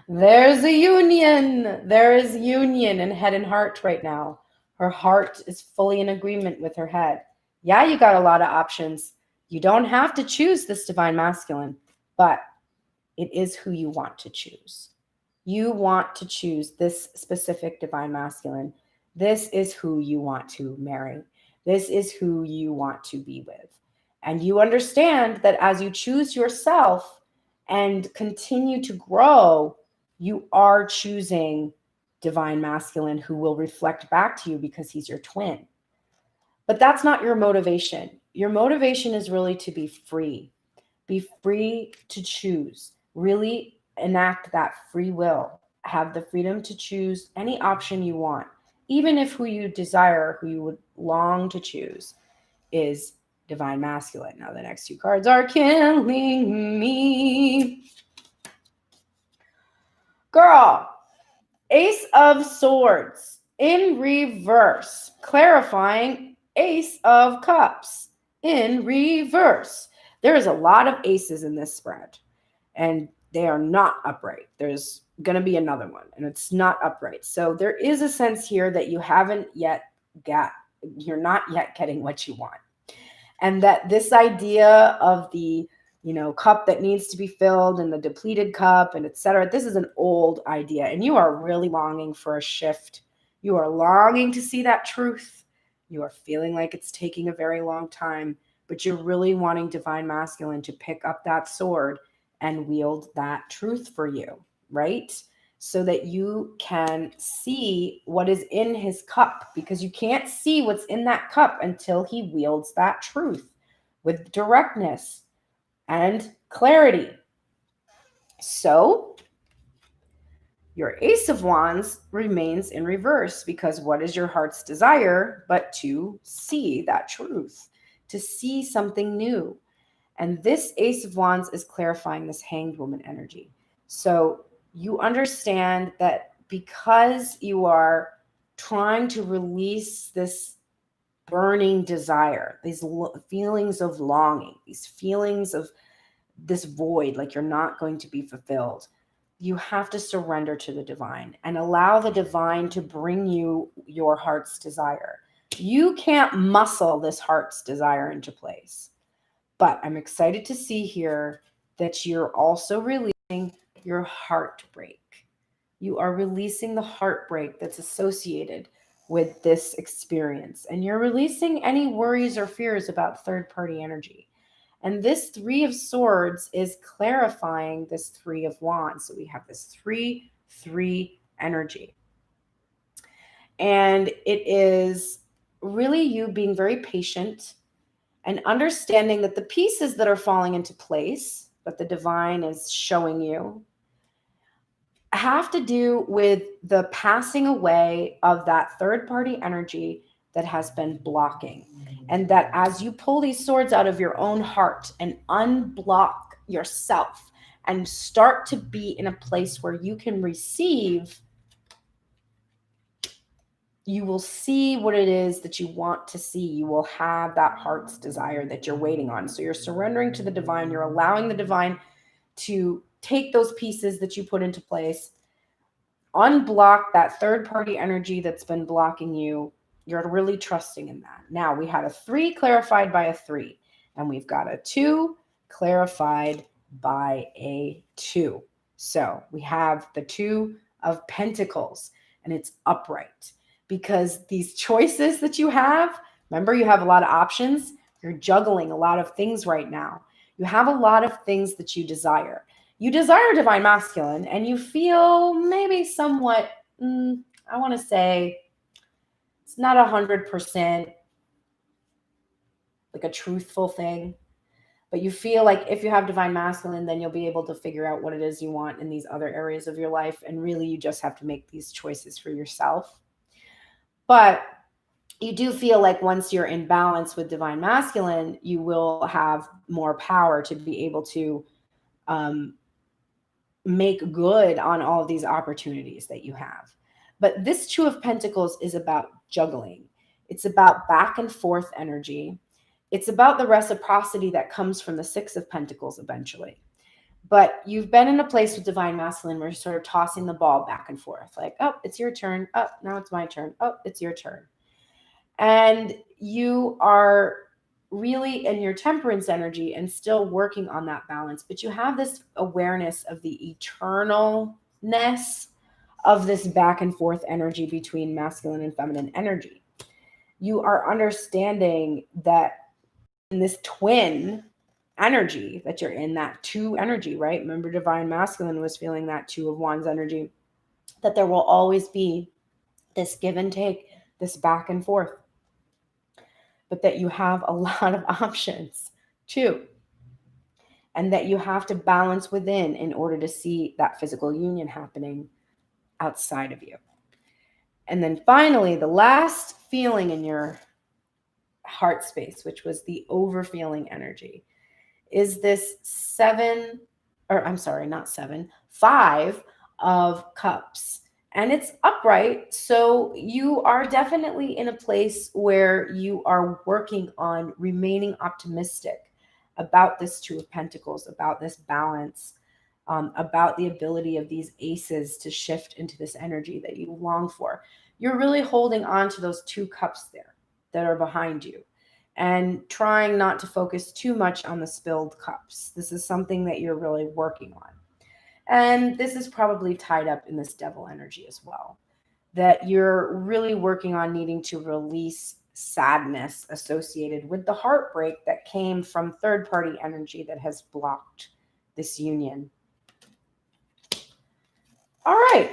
There's a union. There is union in head and heart right now. Her heart is fully in agreement with her head. Yeah, you got a lot of options. You don't have to choose this divine masculine, but it is who you want to choose. You want to choose this specific divine masculine. This is who you want to marry. This is who you want to be with. And you understand that as you choose yourself and continue to grow, you are choosing divine masculine who will reflect back to you because he's your twin. But that's not your motivation. Your motivation is really to be free. Be free to choose. Really enact that free will. Have the freedom to choose any option you want, even if who you desire, who you would long to choose, is divine masculine. Now, the next two cards are killing me. Girl, Ace of Swords in reverse, clarifying Ace of Cups in reverse. There is a lot of aces in this spread, and they are not upright. There's going to be another one, and it's not upright. So there is a sense here that you're not yet getting what you want. And that this idea of the cup that needs to be filled and the depleted cup and etc. This is an old idea, and you are really longing for a shift. You are longing to see that truth. You are feeling like it's taking a very long time, but you're really wanting divine masculine to pick up that sword and wield that truth for you, right? So that you can see what is in his cup, because you can't see what's in that cup until he wields that truth with directness and clarity. So your Ace of Wands remains in reverse, because what is your heart's desire but to see that truth, to see something new? And this Ace of Wands is clarifying this Hanged Woman energy. So you understand that because you are trying to release this burning desire, these feelings of longing, these feelings of this void, like you're not going to be fulfilled, you have to surrender to the divine and allow the divine to bring you your heart's desire. You can't muscle this heart's desire into place. But I'm excited to see here that you're also releasing your heartbreak. You are releasing the heartbreak that's associated with this experience. And you're releasing any worries or fears about third-party energy. And this Three of Swords is clarifying this Three of Wands. So we have this 3-3 energy. And it is really you being very patient and understanding that the pieces that are falling into place, that the divine is showing you, have to do with the passing away of that third-party energy that has been blocking. And that as you pull these swords out of your own heart and unblock yourself and start to be in a place where you can receive, you will see what it is that you want to see. You will have that heart's desire that you're waiting on. So you're surrendering to the divine. You're allowing the divine to take those pieces that you put into place, unblock that third-party energy that's been blocking you. You're really trusting in that. Now we had a 3 clarified by a 3, and we've got a 2 clarified by a 2. So we have the 2 of Pentacles, and it's upright, because these choices that you have, remember, you have a lot of options. You're juggling a lot of things right now. You have a lot of things that you desire. You desire divine masculine, and you feel maybe somewhat, I want to say, it's not 100% like a truthful thing, but you feel like if you have divine masculine, then you'll be able to figure out what it is you want in these other areas of your life. And really, you just have to make these choices for yourself. But you do feel like once you're in balance with divine masculine, you will have more power to be able to make good on all of these opportunities that you have. But this 2 of Pentacles is about juggling. It's about back and forth energy. It's about the reciprocity that comes from the Six of Pentacles eventually. But you've been in a place with divine masculine where you're sort of tossing the ball back and forth. Like, oh, it's your turn. Oh, now it's my turn. Oh, it's your turn. And you are really in your temperance energy and still working on that balance. But you have this awareness of the eternalness of this back and forth energy between masculine and feminine energy. You are understanding that in this twin energy that you're in, that two energy, right? Remember, divine masculine was feeling that Two of Wands energy, that there will always be this give and take, this back and forth, but that you have a lot of options too. And that you have to balance within in order to see that physical union happening outside of you. And then finally, the last feeling in your heart space, which was the overfeeling energy, is this Five of Cups. And it's upright. So you are definitely in a place where you are working on remaining optimistic about this Two of Pentacles, about this balance, about the ability of these aces to shift into this energy that you long for. You're really holding on to those two cups there that are behind you and trying not to focus too much on the spilled cups. This is something that you're really working on. And this is probably tied up in this devil energy as well, that you're really working on needing to release sadness associated with the heartbreak that came from third-party energy that has blocked this union. All right,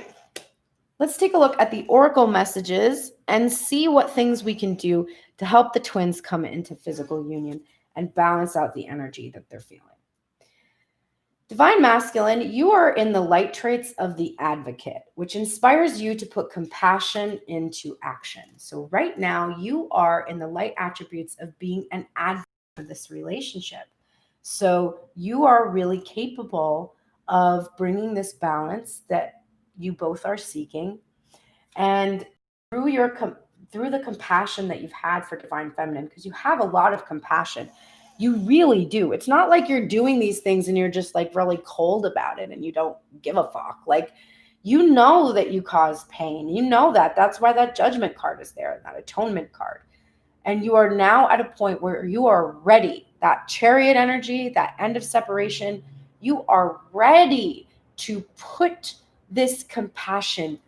let's take a look at the oracle messages and see what things we can do to help the twins come into physical union and balance out the energy that they're feeling. Divine masculine, you are in the light traits of the advocate, which inspires you to put compassion into action. So right now you are in the light attributes of being an advocate for this relationship. So you are really capable of bringing this balance that you both are seeking. And through the compassion that you've had for divine feminine, because you have a lot of compassion. You really do. It's not like you're doing these things and you're just like really cold about it and you don't give a fuck. Like, you know that you cause pain. You know that. That's why that judgment card is there, that atonement card. And you are now at a point where you are ready. That chariot energy, that end of separation, you are ready to put this compassion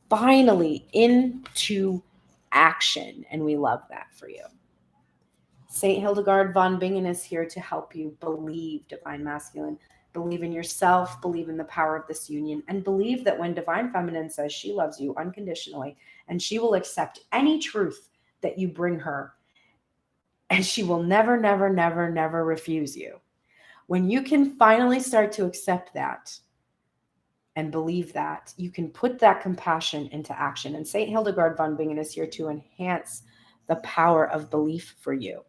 finally into action. And we love that for you. St. Hildegard von Bingen is here to help you believe, divine masculine. Believe in yourself, believe in the power of this union, and believe that when divine feminine says she loves you unconditionally and she will accept any truth that you bring her, and she will never, never, never, never refuse you. When you can finally start to accept that and believe that, you can put that compassion into action. And St. Hildegard von Bingen is here to enhance the power of belief for you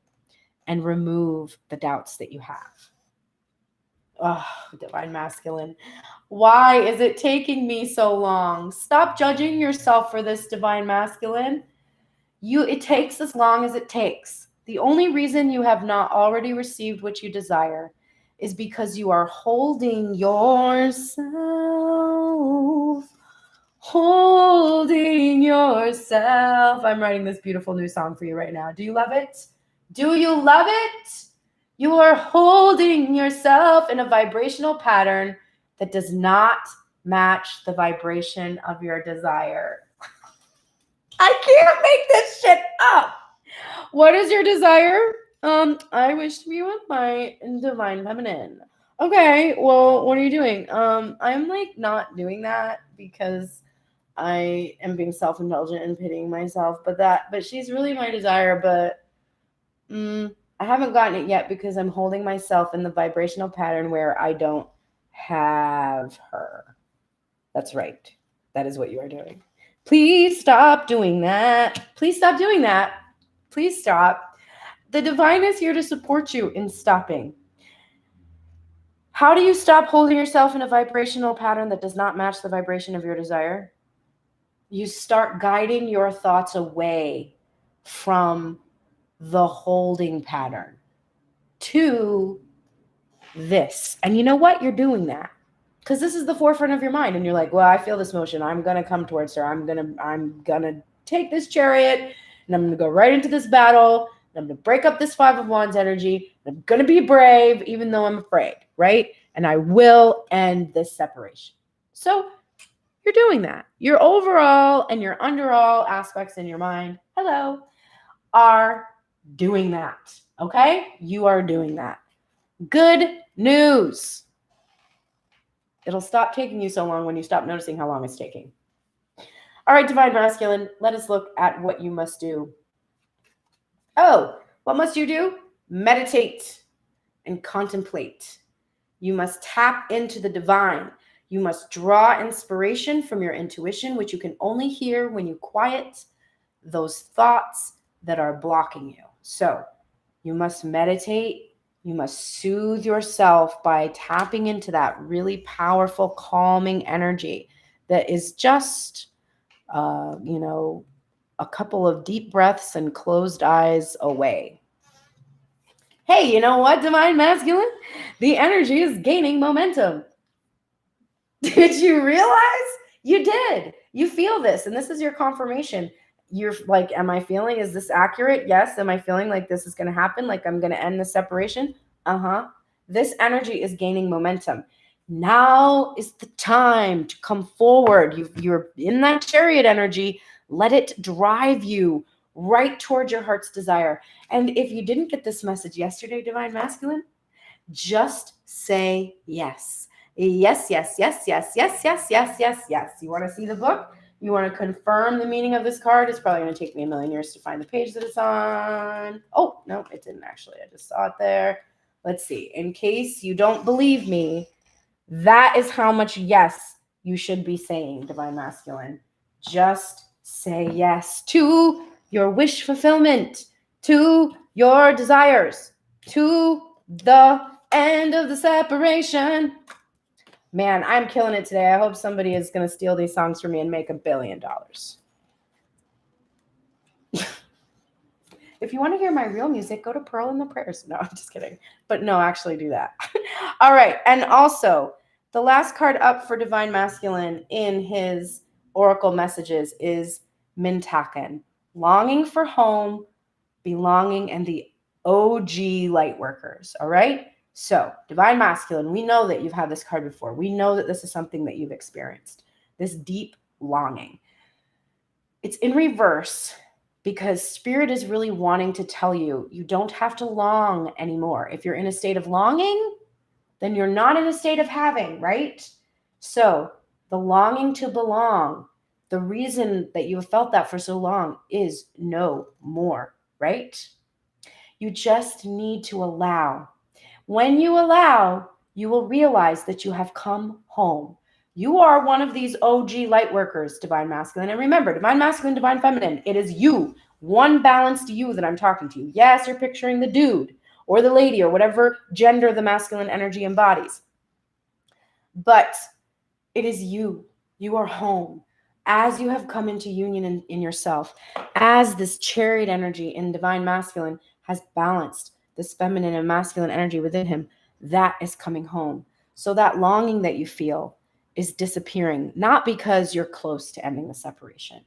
and remove the doubts that you have. Oh, divine masculine. Why is it taking me so long? Stop judging yourself for this, divine masculine. It takes as long as it takes. The only reason you have not already received what you desire is because you are holding yourself. Holding yourself. I'm writing this beautiful new song for you right now. Do you love it? Do you love it? You are holding yourself in a vibrational pattern that does not match the vibration of your desire. I can't make this shit up. What is your desire? I wish to be with my divine feminine. Okay, well, what are you doing? I'm like not doing that because I am being self-indulgent and pitying myself, but she's really my desire, but I haven't gotten it yet because I'm holding myself in the vibrational pattern where I don't have her. That's right. That is what you are doing. Please stop doing that. Please stop doing that. Please stop. The divine is here to support you in stopping. How do you stop holding yourself in a vibrational pattern that does not match the vibration of your desire? You start guiding your thoughts away from the holding pattern to this. And you know what? You're doing that because this is the forefront of your mind. And you're like, well, I feel this motion. I'm going to come towards her. I'm going to take this chariot and I'm going to go right into this battle. And I'm going to break up this Five of Wands energy. I'm going to be brave, even though I'm afraid, right? And I will end this separation. So you're doing that. Your overall and your underall aspects in your mind, hello, are doing that. Okay? You are doing that. Good news. It'll stop taking you so long when you stop noticing how long it's taking. All right, Divine Masculine, let us look at what you must do. Oh, what must you do? Meditate and contemplate. You must tap into the divine. You must draw inspiration from your intuition, which you can only hear when you quiet those thoughts that are blocking you. So you must meditate. You must soothe yourself by tapping into that really powerful, calming energy that is just, a couple of deep breaths and closed eyes away. Hey, you know what, Divine Masculine? The energy is gaining momentum. Did you realize? You did. You feel this, and this is your confirmation. You're like, am I feeling, is this accurate? Yes. Am I feeling like this is going to happen? Like I'm going to end the separation? Uh-huh. This energy is gaining momentum. Now is the time to come forward. You're in that chariot energy. Let it drive you right towards your heart's desire. And if you didn't get this message yesterday, Divine Masculine, just say yes. Yes, yes, yes, yes, yes, yes, yes, yes, yes. You want to see the book? You want to confirm the meaning of this card? It's probably going to take me a million years to find the page that it's on. Oh, no, it didn't actually. I just saw it there. Let's see. In case you don't believe me, that is how much yes you should be saying, Divine Masculine. Just say yes to your wish fulfillment, to your desires, to the end of the separation. Man, I'm killing it today. I hope somebody is going to steal these songs from me and make $1 billion. If you want to hear my real music, go to Pearl and the Prayers. No, I'm just kidding. But no, actually do that. All right. And also, the last card up for Divine Masculine in his oracle messages is Mintaken, longing for home, belonging, and the OG light workers. All right. So, Divine Masculine, we know that you've had this card before. We know that this is something that you've experienced, this deep longing. It's in reverse because Spirit is really wanting to tell you, you don't have to long anymore. If you're in a state of longing, then you're not in a state of having, right? So, the longing to belong, the reason that you have felt that for so long is no more, right? You just need to allow. When you allow, you will realize that you have come home. You are one of these OG light workers, Divine Masculine. And remember, Divine Masculine, Divine Feminine, it is you, one balanced you that I'm talking to. Yes, you're picturing the dude or the lady or whatever gender the masculine energy embodies. But it is you. You are home. As you have come into union in yourself, as this chariot energy in Divine Masculine has balanced this feminine and masculine energy within him, that is coming home. So that longing that you feel is disappearing, not because you're close to ending the separation.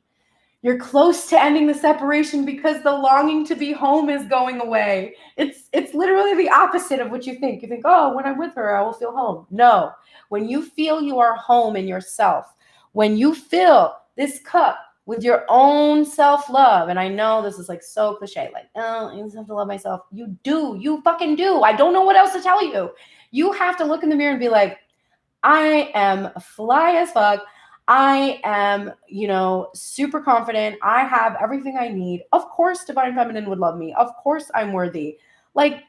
You're close to ending the separation because the longing to be home is going away. It's literally the opposite of what you think. You think, oh, when I'm with her, I will feel home. No, when you feel you are home in yourself, when you fill this cup with your own self-love, and I know this is like so cliche, like, oh, I just have to love myself. You do. You fucking do. I don't know what else to tell you. You have to look in the mirror and be like, I am fly as fuck. I am, super confident. I have everything I need. Of course, Divine Feminine would love me. Of course, I'm worthy. Like,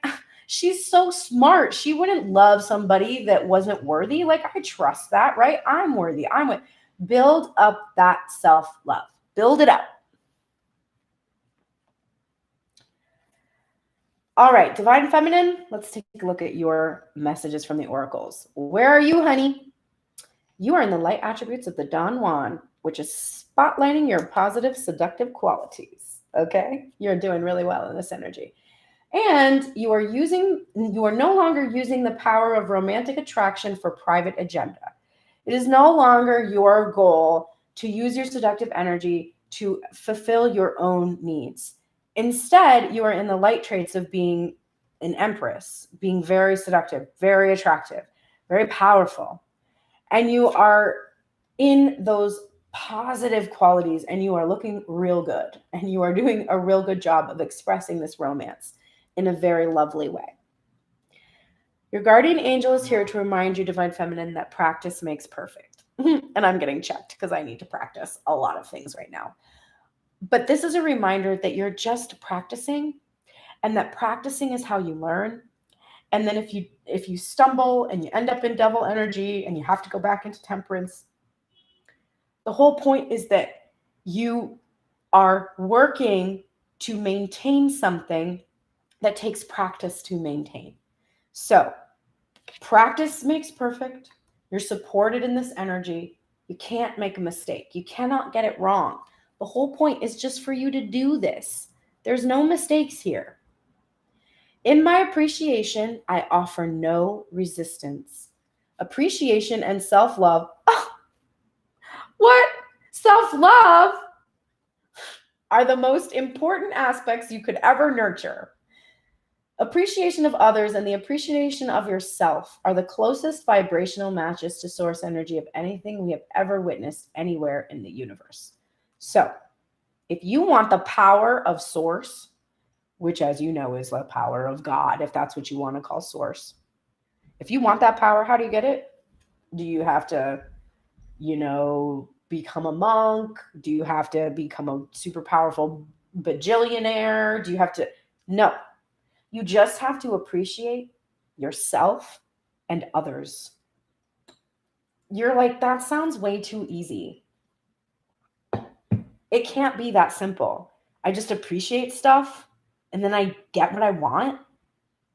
she's so smart. She wouldn't love somebody that wasn't worthy. Like, I trust that, right? I'm worthy. Build up that self-love. Build it up. All right, Divine Feminine, let's take a look at your messages from the oracles. Where are you, honey? You are in the light attributes of the Don Juan, which is spotlighting your positive, seductive qualities. Okay? You're doing really well in this energy. And you are no longer using the power of romantic attraction for private agenda. It is no longer your goal to use your seductive energy to fulfill your own needs. Instead, you are in the light traits of being an empress, being very seductive, very attractive, very powerful. And you are in those positive qualities and you are looking real good and you are doing a real good job of expressing this romance in a very lovely way. Your guardian angel is here to remind you, Divine Feminine, that practice makes perfect. And I'm getting checked because I need to practice a lot of things right now. But this is a reminder that you're just practicing and that practicing is how you learn. And then if you stumble and you end up in devil energy and you have to go back into temperance, the whole point is that you are working to maintain something that takes practice to maintain. So, practice makes perfect. You're supported in this energy. You can't make a mistake. You cannot get it wrong. The whole point is just for you to do this. There's no mistakes here. In my appreciation, I offer no resistance. Appreciation and self-love. Oh, what? Self-love are the most important aspects you could ever nurture. Appreciation of others and the appreciation of yourself are the closest vibrational matches to source energy of anything we have ever witnessed anywhere in the universe. So, if you want the power of source, which as you know is the power of God, if that's what you want to call source, if you want that power, how do you get it? Do you have to, become a monk? Do you have to become a super powerful bajillionaire? Do you have to? No. You just have to appreciate yourself and others. You're like, that sounds way too easy. It can't be that simple. I just appreciate stuff and then I get what I want.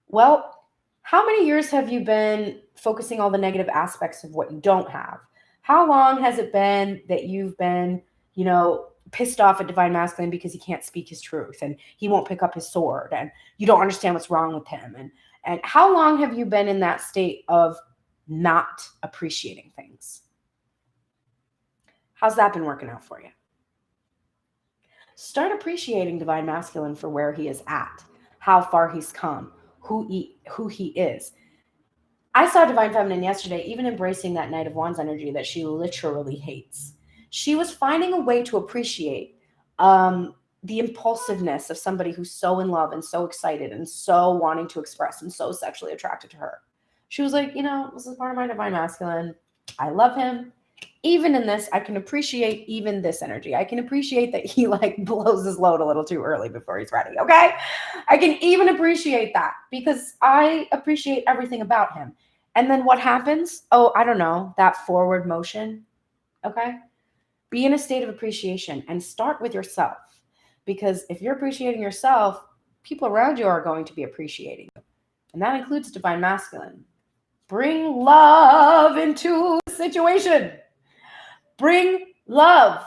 Well, how many years have you been focusing on the negative aspects of what you don't have? How long has it been that you've been, pissed off at Divine Masculine because he can't speak his truth and he won't pick up his sword and you don't understand what's wrong with him? And how long have you been in that state of not appreciating things? How's that been working out for you? Start appreciating Divine Masculine for where he is at, how far he's come, who he is. I saw Divine Feminine yesterday, even embracing that Knight of Wands energy that she literally hates. She was finding a way to appreciate the impulsiveness of somebody who's so in love and so excited and so wanting to express and so sexually attracted to her. She was like, this is part of my Divine Masculine. I love him. Even in this, I can appreciate even this energy. I can appreciate that he blows his load a little too early before he's ready. Okay. I can even appreciate that because I appreciate everything about him. And then what happens? Oh, I don't know, that forward motion. Okay. Be in a state of appreciation and start with yourself, because if you're appreciating yourself, people around you are going to be appreciating you. And that includes Divine Masculine. Bring love into the situation. Bring love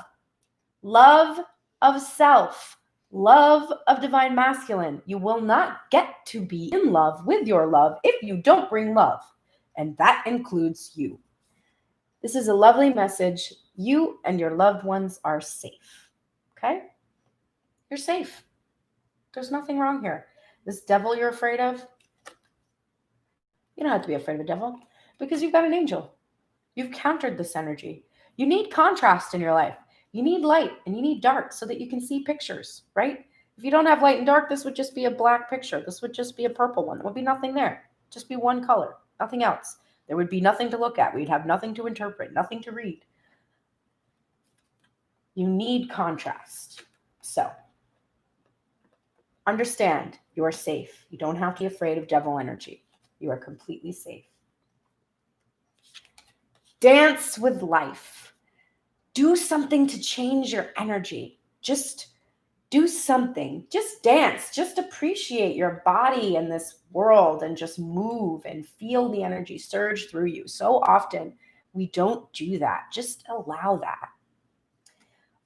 of self, love of Divine Masculine. You will not get to be in love with your love if you don't bring love. And that includes you. This is a lovely message. You and your loved ones are safe. Okay? You're safe. There's nothing wrong here. This devil you're afraid of, you don't have to be afraid of a devil because you've got an angel. You've countered this energy. You need contrast in your life. You need light and you need dark so that you can see pictures, right? If you don't have light and dark, this would just be a black picture. This would just be a purple one. There would be nothing there. Just be one color, nothing else. There would be nothing to look at. We'd have nothing to interpret, nothing to read. You need contrast. So, understand you are safe. You don't have to be afraid of devil energy. You are completely safe. Dance with life. Do something to change your energy. Just do something. Just dance. Just appreciate your body in this world and just move and feel the energy surge through you. So often we don't do that. Just allow that.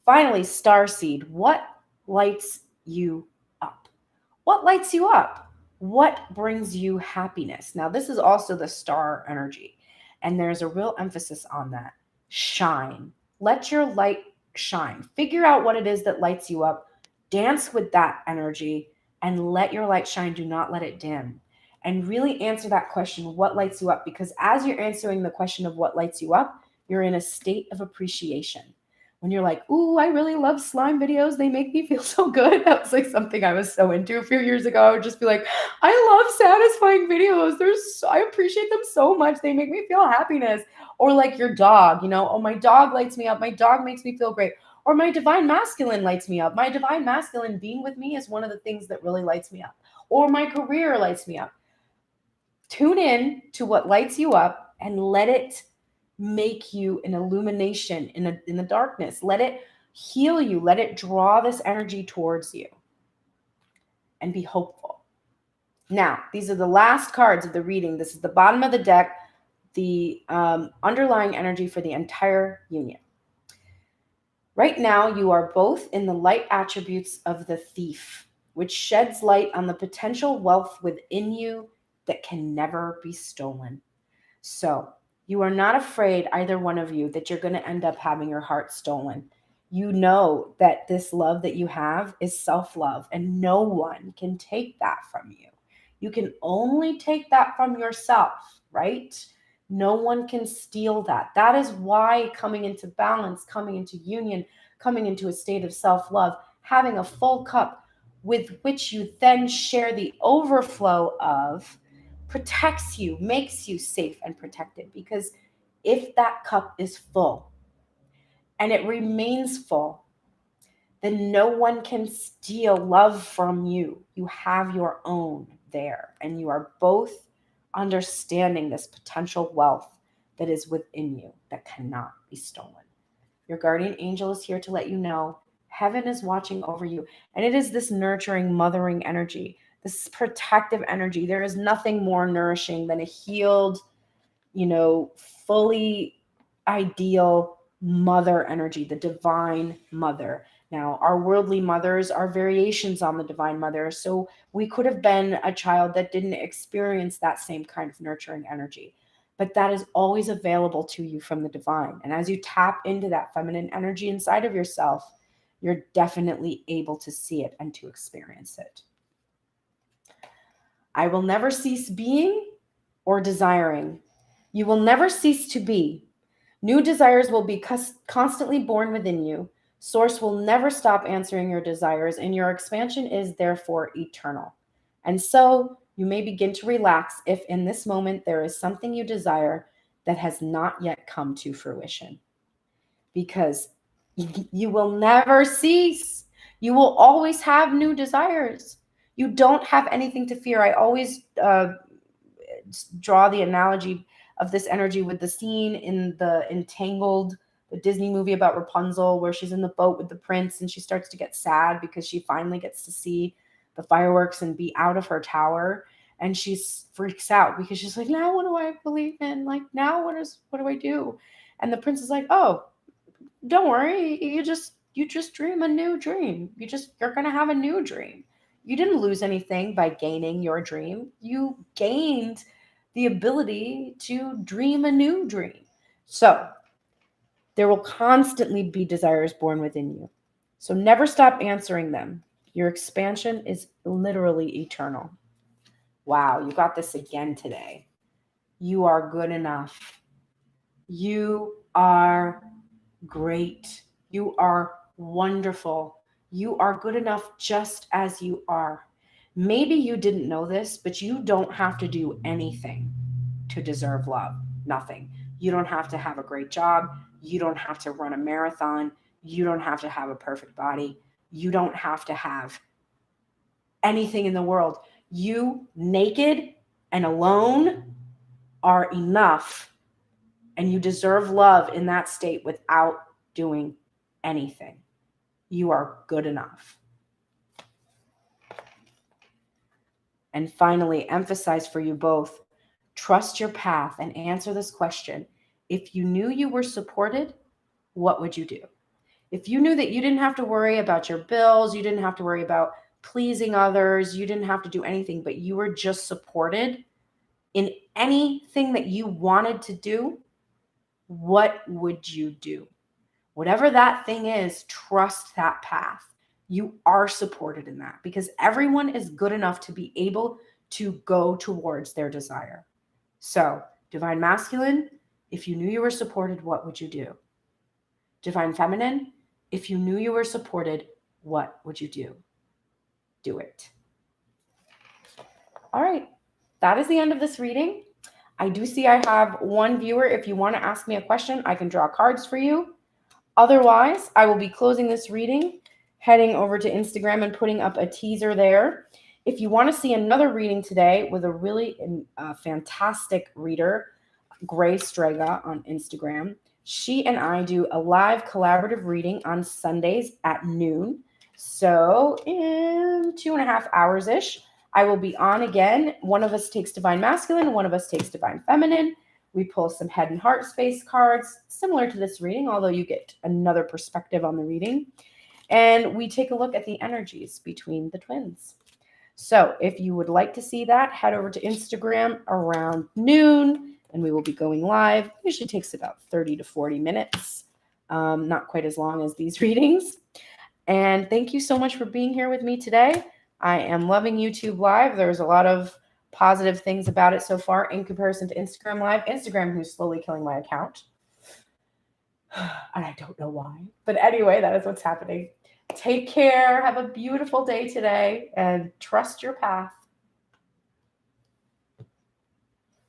Finally, starseed. What lights you up? What lights you up? What brings you happiness? Now, this is also the star energy, and there's a real emphasis on that. Shine. Let your light shine. Figure out what it is that lights you up. Dance with that energy and let your light shine. Do not let it dim. And really answer that question, what lights you up? Because as you're answering the question of what lights you up, you're in a state of appreciation. When you're like, ooh, I really love slime videos. They make me feel so good. That was like something I was so into a few years ago. I would just be like, I love satisfying videos. I appreciate them so much. They make me feel happiness. Or like your dog, oh, my dog lights me up. My dog makes me feel great. Or my divine masculine lights me up. My divine masculine being with me is one of the things that really lights me up. Or my career lights me up. Tune in to what lights you up and let it make you an illumination in the darkness. Let it heal you. Let it draw this energy towards you and be hopeful. Now, these are the last cards of the reading. This is the bottom of the deck, the underlying energy for the entire union. Right now, you are both in the light attributes of the thief, which sheds light on the potential wealth within you that can never be stolen. So, you are not afraid, either one of you, that you're going to end up having your heart stolen. You know that this love that you have is self-love, and no one can take that from you. You can only take that from yourself, right? No one can steal that. That is why coming into balance, coming into union, coming into a state of self-love, having a full cup with which you then share the overflow of, protects you, makes you safe and protected. Because if that cup is full and it remains full, then no one can steal love from you. You have your own there, and you are both understanding this potential wealth that is within you that cannot be stolen. Your guardian angel is here to let you know heaven is watching over you, and it is this nurturing, mothering energy, this protective energy. There is nothing more nourishing than a healed, fully ideal mother energy, the divine mother. Now, our worldly mothers are variations on the divine mother. So we could have been a child that didn't experience that same kind of nurturing energy. But that is always available to you from the divine. And as you tap into that feminine energy inside of yourself, you're definitely able to see it and to experience it. I will never cease being or desiring. You will never cease to be. New desires will be constantly born within you. Source will never stop answering your desires, and your expansion is therefore eternal. And so you may begin to relax if in this moment there is something you desire that has not yet come to fruition. Because you will never cease. You will always have new desires. You don't have anything to fear. I always draw the analogy of this energy with the scene in the Entangled, the Disney movie about Rapunzel, where she's in the boat with the prince and she starts to get sad because she finally gets to see the fireworks and be out of her tower. And she freaks out because she's like, now what do I believe in? Like, now what do I do? And the prince is like, oh, don't worry. You just dream a new dream. You're going to have a new dream. You didn't lose anything by gaining your dream. You gained the ability to dream a new dream. So there will constantly be desires born within you. So never stop answering them. Your expansion is literally eternal. Wow, you got this again today. You are good enough. You are great. You are wonderful. You are good enough just as you are. Maybe you didn't know this, but you don't have to do anything to deserve love. Nothing. You don't have to have a great job. You don't have to run a marathon. You don't have to have a perfect body. You don't have to have anything in the world. You, naked and alone, are enough, and you deserve love in that state without doing anything. You are good enough. And finally, emphasize for you both, trust your path and answer this question. If you knew you were supported, what would you do? If you knew that you didn't have to worry about your bills, you didn't have to worry about pleasing others, you didn't have to do anything, but you were just supported in anything that you wanted to do, what would you do? Whatever that thing is, trust that path. You are supported in that because everyone is good enough to be able to go towards their desire. So, Divine Masculine, if you knew you were supported, what would you do? Divine Feminine, if you knew you were supported, what would you do? Do it. All right. That is the end of this reading. I do see I have one viewer. If you want to ask me a question, I can draw cards for you. Otherwise, I will be closing this reading, heading over to Instagram and putting up a teaser there. If you want to see another reading today with a really fantastic reader, Grace Strega on Instagram, she and I do a live collaborative reading on Sundays at noon. So in 2.5 hours-ish, I will be on again. One of us takes Divine Masculine, one of us takes Divine Feminine. We pull some head and heart space cards, similar to this reading, although you get another perspective on the reading. And we take a look at the energies between the twins. So if you would like to see that, head over to Instagram around noon, and we will be going live. It usually takes about 30 to 40 minutes, not quite as long as these readings. And thank you so much for being here with me today. I am loving YouTube Live. There's a lot of positive things about it so far in comparison to Instagram Live. Instagram, who's slowly killing my account. And I don't know why. But anyway, that is what's happening. Take care. Have a beautiful day today and trust your path.